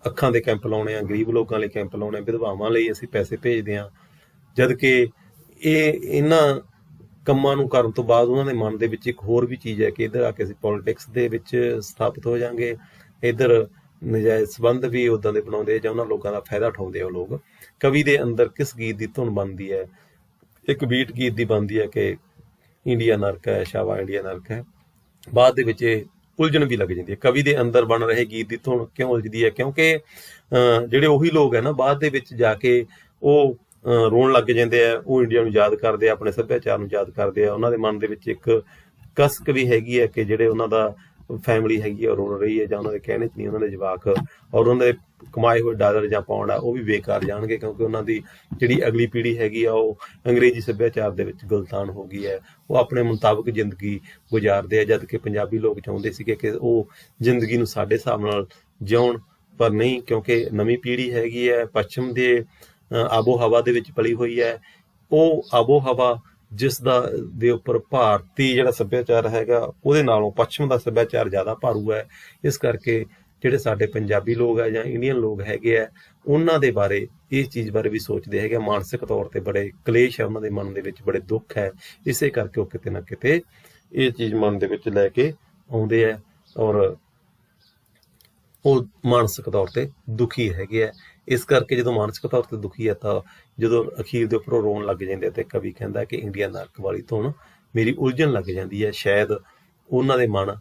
ਅੱਖਾਂ ਦੇ ਕੈਂਪ ਲਾਉਣੇ ਆ, ਗਰੀਬ ਲੋਕਾਂ ਲਈ ਕੈਂਪ ਲਾਉਣੇ, ਵਿਧਵਾਵਾਂ ਲਈ ਅਸੀਂ ਪੈਸੇ ਭੇਜਦੇ ਹਾਂ। ਜਦ ਕਿ ਇਹਨਾਂ ਕੰਮਾਂ ਨੂੰ ਕਰਨ ਤੋਂ ਬਾਅਦ ਉਹਨਾਂ ਦੇ ਮਨ ਦੇ ਵਿੱਚ ਇੱਕ ਹੋਰ ਵੀ ਚੀਜ਼ ਹੈ ਕਿ ਇੱਧਰ ਆ ਕੇ ਅਸੀਂ ਪੋਲੀਟਿਕਸ ਦੇ ਵਿੱਚ ਸਥਾਪਿਤ ਹੋ ਜਾਵਾਂਗੇ। ਇੱਧਰ ਨਜਾਇਜ਼ ਸੰਬੰਧ ਵੀ ਉੱਦਾਂ ਦੇ ਬਣਾਉਂਦੇ ਜਾਂ ਉਹਨਾਂ ਲੋਕਾਂ ਦਾ ਫਾਇਦਾ ਉਠਾਉਂਦੇ ਆ ਉਹ ਲੋਕ। ਕਵੀ ਦੇ ਅੰਦਰ ਕਿਸ ਗੀਤ ਦੀ ਧੁਨ ਬਣਦੀ ਹੈ? ਇੱਕ ਬੀਟ ਗੀਤ ਦੀ ਬਣਦੀ ਹੈ ਕਿ ਇੰਡੀਆ ਨਰਕ ਹੈ, ਸ਼ਾਵਾ ਇੰਡੀਆ ਨਰਕ ਹੈ। ਬਾਅਦ ਦੇ ਵਿੱਚ ਇਹ ਉਲਝਣ ਵੀ ਲੱਗ ਜਾਂਦੀ ਹੈ। ਕਵੀ ਦੇ ਅੰਦਰ ਬਣ ਰਹੇ ਗੀਤ ਦੀ ਧੁਨ ਕਿਉਂ ਉਲਝਦੀ ਹੈ? ਕਿਉਂਕਿ ਜਿਹੜੇ ਉਹੀ ਲੋਕ ਹੈ ਨਾ, ਬਾਅਦ ਦੇ ਵਿੱਚ ਜਾ ਕੇ ਉਹ ਰੋਣ ਲੱਗ ਜਾਂਦੇ ਆ, ਉਹ ਇੰਡੀਆ ਨੂੰ ਯਾਦ ਕਰਦੇ ਆ, ਆਪਣੇ ਸੱਭਿਆਚਾਰ ਨੂੰ ਯਾਦ ਕਰਦੇ ਆ। ਉਹਨਾਂ ਦੇ ਮਨ ਦੇ ਵਿੱਚ ਇੱਕ ਕਸਕ ਵੀ ਹੈਗੀ ਹੈ ਕਿ ਜਿਹੜੇ ਉਹਨਾਂ ਦਾ ਫੈਮਿਲੀ ਹੈਗੀ ਆ ਰੋ ਰਹੀ ਹੈ, ਜਾਂ ਉਹਨਾਂ ਦੇ ਕਹਿਣੇ 'ਚ ਨਹੀਂ ਉਹਨਾਂ ਦੇ ਜਵਾਕ ਔਰ ਉਹਨਾਂ ਦੇ ਕਮਾਏ ਹੋਏ ਡਾਲਰ ਜਾਂ ਪਾਉਂਡ ਆ ਉਹ ਵੀ ਬੇਕਾਰ ਜਾਣਗੇ, ਕਿਉਂਕਿ ਉਹਨਾਂ ਦੀ ਜਿਹੜੀ ਅਗਲੀ ਪੀੜ੍ਹੀ ਹੈਗੀ ਆ ਉਹ ਅੰਗਰੇਜ਼ੀ ਸੱਭਿਆਚਾਰ ਦੇ ਵਿੱਚ ਗੁਲਤਾਨ ਹੋ ਗਈ ਹੈ। ਉਹ ਆਪਣੇ ਮੁਤਾਬਕ ਜ਼ਿੰਦਗੀ ਗੁਜ਼ਾਰਦੇ ਆ, ਜਦ ਕਿ ਪੰਜਾਬੀ ਲੋਕ ਚਾਹੁੰਦੇ ਸੀਗੇ ਕਿ ਉਹ ਜ਼ਿੰਦਗੀ ਨੂੰ ਸਾਡੇ ਹਿਸਾਬ ਨਾਲ ਜਿਉਣ, ਪਰ ਨਹੀਂ, ਕਿਉਂਕਿ ਨਵੀਂ ਪੀੜ੍ਹੀ ਹੈਗੀ ਹੈ ਪੱਛਮ ਦੇ ਆਬੋ ਹਵਾ ਦੇ ਵਿੱਚ ਪਲੀ ਹੋਈ ਹੈ। ਉਹ ਆਬੋ ਹਵਾ ਜਿਸ ਦੇ ਉੱਪਰ ਭਾਰਤੀ ਜਿਹੜਾ ਸੱਭਿਆਚਾਰ ਹੈਗਾ ਉਹਦੇ ਨਾਲੋਂ ਪੱਛਮ ਦਾ ਸੱਭਿਆਚਾਰ ਜ਼ਿਆਦਾ ਭਾਰੂ ਹੈ। ਇਸ ਕਰਕੇ ਜਿਹੜੇ ਸਾਡੇ ਪੰਜਾਬੀ ਲੋਕ ਹੈ ਜਾਂ ਇੰਡੀਅਨ ਲੋਕ ਹੈਗੇ ਆ, ਉਹਨਾਂ ਦੇ ਬਾਰੇ ਇਸ ਚੀਜ਼ ਬਾਰੇ ਵੀ ਸੋਚਦੇ ਹੈਗੇ। ਮਾਨਸਿਕ ਤੌਰ ਤੇ ਬੜੇ ਕਲੇਸ਼ ਹੈ ਉਹਨਾਂ ਦੇ ਮਨ ਦੇ ਵਿੱਚ, ਬੜੇ ਦੁੱਖ ਹੈ। ਇਸੇ ਕਰਕੇ ਉਹ ਕਿਤੇ ਨਾ ਕਿਤੇ ਇਹ ਚੀਜ਼ ਮਨ ਦੇ ਵਿੱਚ ਲੈ ਕੇ ਆਉਂਦੇ ਆ ਔਰ ਉਹ ਮਾਨਸਿਕ ਤੌਰ ਤੇ ਦੁਖੀ ਹੈਗੇ ਆ। ਇਸ ਕਰਕੇ ਜਦੋਂ ਮਾਨਸਿਕ ਤੌਰ ਤੇ ਦੁਖੀ ਹੈ ਤਾਂ ਜਦੋਂ ਅਖੀਰ ਦੇ ਉੱਪਰੋਂ ਰੋਣ ਲੱਗ ਜਾਂਦੇ ਤੇ ਕਵੀ ਕਹਿੰਦਾ ਕਿ ਇੰਡੀਆ ਨਰਕ ਵਾਲੀ ਧੁਨ ਮੇਰੀ ਉਲਝਣ ਲੱਗ ਜਾਂਦੀ ਹੈ। ਸ਼ਾਇਦ ਉਹਨਾਂ ਦੇ ਮਨ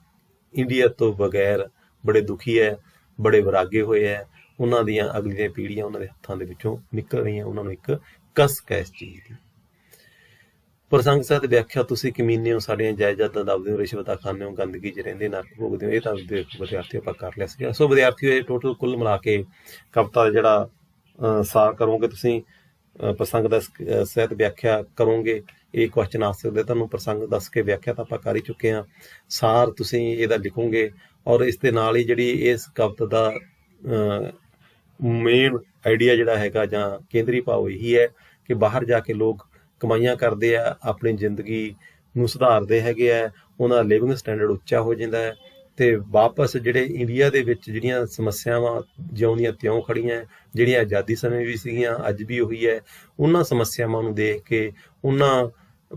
ਇੰਡੀਆ ਤੋਂ ਬਗੈਰ ਬੜੇ ਦੁਖੀ ਹੈ, ਬੜੇ ਵਿਰਾਗੇ ਹੋਏ ਹੈ। ਉਹਨਾਂ ਦੀਆਂ ਅਗਲੀਆਂ ਪੀੜ੍ਹੀਆਂ ਉਹਨਾਂ ਦੇ ਹੱਥਾਂ ਦੇ ਵਿੱਚੋਂ ਨਿਕਲ ਰਹੀਆਂ, ਉਹਨਾਂ ਨੂੰ ਇੱਕ ਕਸਕ ਹੈ ਇਸ ਚੀਜ਼ ਦੀ। ਪ੍ਰਸੰਗ ਸਾਹਿਤ ਵਿਆਖਿਆ, ਤੁਸੀਂ ਕਮੀਨੇ ਹੋ, ਸਾਡੀਆਂ ਜਾਇਦਾਦਾਂ ਦੱਬਦੇ ਹੋ, ਰਿਸ਼ਵਤਾਂ ਖਾਂਦੇ ਹੋ, ਗੰਦਗੀ 'ਚ ਰਹਿੰਦੇ, ਨਰਕ ਭੋਗਦੇ ਹੋ। ਇਹ ਤਾਂ ਵਿਦਿਆਰਥੀ ਆਪਾਂ ਕਰ ਲਿਆ ਸੀਗਾ। ਸੋ ਵਿਦਿਆਰਥੀਓ, ਇਹ ਟੋਟਲ ਕੁੱਲ ਮਿਲਾ ਕੇ ਕਵਿਤਾ ਦਾ ਜਿਹੜਾ ਸਾਰ ਕਰੋਗੇ ਤੁਸੀਂ, ਪ੍ਰਸੰਗ ਦਾ ਸਾਹਿਤ ਵਿਆਖਿਆ ਕਰੋਗੇ, ਇਹ ਕੁਐਸਚਨ ਆ ਸਕਦੇ ਤੁਹਾਨੂੰ। ਪ੍ਰਸੰਗ ਦੱਸ ਕੇ ਵਿਆਖਿਆ ਤਾਂ ਆਪਾਂ ਕਰ ਹੀ ਚੁੱਕੇ ਹਾਂ। ਸਾਰ ਤੁਸੀਂ ਇਹਦਾ ਲਿਖੋਗੇ ਔਰ ਇਸ ਦੇ ਨਾਲ ਹੀ ਜਿਹੜੀ ਇਸ ਕਵਿਤਾ ਦਾ ਮੇਨ ਆਈਡੀਆ ਜਿਹੜਾ ਹੈਗਾ ਜਾਂ ਕੇਂਦਰੀ ਭਾਵ ਇਹੀ ਹੈ ਕਿ ਬਾਹਰ ਜਾ ਕੇ ਲੋਕ ਕਮਾਈਆਂ ਕਰਦੇ ਆ, ਆਪਣੀ ਜ਼ਿੰਦਗੀ ਨੂੰ ਸੁਧਾਰਦੇ ਹੈਗੇ ਆ, ਉਹਨਾਂ ਦਾ ਲਿਵਿੰਗ ਸਟੈਂਡਰਡ ਉੱਚਾ ਹੋ ਜਾਂਦਾ ਹੈ ਤੇ ਵਾਪਸ ਜਿਹੜੇ ਇੰਡੀਆ ਦੇ ਵਿੱਚ ਜਿਹੜੀਆਂ ਸਮੱਸਿਆਵਾਂ ਜਿਉਂਦੀਆਂ ਤਿਉਂ ਖੜੀਆਂ, ਜਿਹੜੀਆਂ ਆਜ਼ਾਦੀ ਸਮੇਂ ਵੀ ਸੀਗੀਆਂ ਅੱਜ ਵੀ ਉਹੀ ਹੈ, ਉਹਨਾਂ ਸਮੱਸਿਆਵਾਂ ਨੂੰ ਦੇਖ ਕੇ, ਉਹਨਾਂ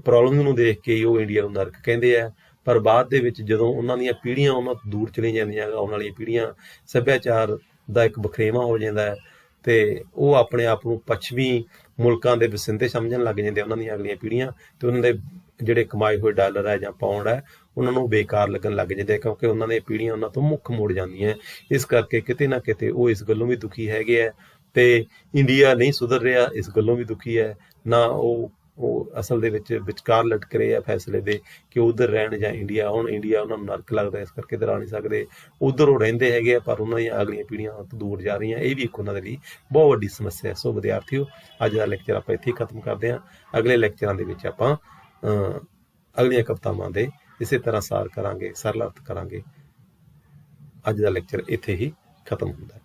ਪ੍ਰੋਬਲਮ ਨੂੰ ਦੇਖ ਕੇ ਉਹ ਇੰਡੀਆ ਨੂੰ ਨਰਕ ਕਹਿੰਦੇ ਆ। ਪਰ ਬਾਅਦ ਦੇ ਵਿੱਚ ਜਦੋਂ ਉਹਨਾਂ ਦੀਆਂ ਪੀੜ੍ਹੀਆਂ ਉਹਨਾਂ ਤੋਂ ਦੂਰ ਚਲੀਆਂ ਜਾਂਦੀਆਂ, ਆਉਣ ਵਾਲੀਆਂ ਪੀੜ੍ਹੀਆਂ, ਸੱਭਿਆਚਾਰ ਦਾ ਇੱਕ ਬਖਰੇਵਾਂ ਹੋ ਜਾਂਦਾ ਹੈ ਤੇ ਉਹ ਆਪਣੇ ਆਪ ਨੂੰ ਪੱਛਮੀ ਮੁਲਕਾਂ ਦੇ ਵਸਿੰਦੇ ਸਮਝਣ ਲੱਗ ਜਾਂਦੇ ਉਹਨਾਂ ਦੀਆਂ ਅਗਲੀਆਂ ਪੀੜ੍ਹੀਆਂ, ਤੇ ਉਹਨਾਂ ਦੇ ਜਿਹੜੇ ਕਮਾਏ ਹੋਏ ਡਾਲਰ ਹੈ ਜਾਂ ਪਾਉਂਡ ਹੈ ਉਹਨਾਂ ਨੂੰ ਬੇਕਾਰ ਲੱਗਣ ਲੱਗ ਜਾਂਦੇ, ਕਿਉਂਕਿ ਉਹਨਾਂ ਦੀਆਂ ਪੀੜ੍ਹੀਆਂ ਉਹਨਾਂ ਤੋਂ ਮੁੱਖ ਮੋੜ ਜਾਂਦੀਆਂ। ਇਸ ਕਰਕੇ ਕਿਤੇ ਨਾ ਕਿਤੇ ਉਹ ਇਸ ਗੱਲੋਂ ਵੀ ਦੁਖੀ ਹੈਗੇ ਹੈ ਤੇ ਇੰਡੀਆ ਨਹੀਂ ਸੁਧਰ ਰਿਹਾ ਇਸ ਗੱਲੋਂ ਵੀ ਦੁਖੀ ਹੈ। ਨਾ ਉਹ ਅਸਲ ਦੇ ਵਿੱਚ ਵਿਚਕਾਰ ਲਟਕ ਰਹੇ ਆ ਫੈਸਲੇ ਦੇ ਕਿ ਉੱਧਰ ਰਹਿਣ ਜਾਂ ਇੰਡੀਆ ਆਉਣ। ਇੰਡੀਆ ਉਹਨਾਂ ਨੂੰ ਨਰਕ ਲੱਗਦਾ, ਇਸ ਕਰਕੇ ਇੱਧਰ ਆ ਨਹੀਂ ਸਕਦੇ। ਉੱਧਰ ਉਹ ਰਹਿੰਦੇ ਹੈਗੇ ਆ ਪਰ ਉਹਨਾਂ ਦੀਆਂ ਅਗਲੀਆਂ ਪੀੜ੍ਹੀਆਂ ਤੋਂ ਦੂਰ ਜਾ ਰਹੀਆਂ। ਇਹ ਵੀ ਇੱਕ ਉਹਨਾਂ ਦੇ ਲਈ ਬਹੁਤ ਵੱਡੀ ਸਮੱਸਿਆ ਹੈ। ਸੋ ਵਿਦਿਆਰਥੀਓ, ਅੱਜ ਦਾ ਲੈਕਚਰ ਆਪਾਂ ਇੱਥੇ ਹੀ ਖਤਮ ਕਰਦੇ ਹਾਂ। ਅਗਲੇ ਲੈਕਚਰਾਂ ਦੇ ਵਿੱਚ ਆਪਾਂ ਅਗਲੀਆਂ ਕਵਿਤਾਵਾਂ ਦੇ ਇਸੇ ਤਰ੍ਹਾਂ ਸਾਰ ਕਰਾਂਗੇ, ਸਰਲ ਅਰਥ ਕਰਾਂਗੇ। ਅੱਜ ਦਾ ਲੈਕਚਰ ਇੱਥੇ ਹੀ ਖਤਮ ਹੁੰਦਾ ਹੈ।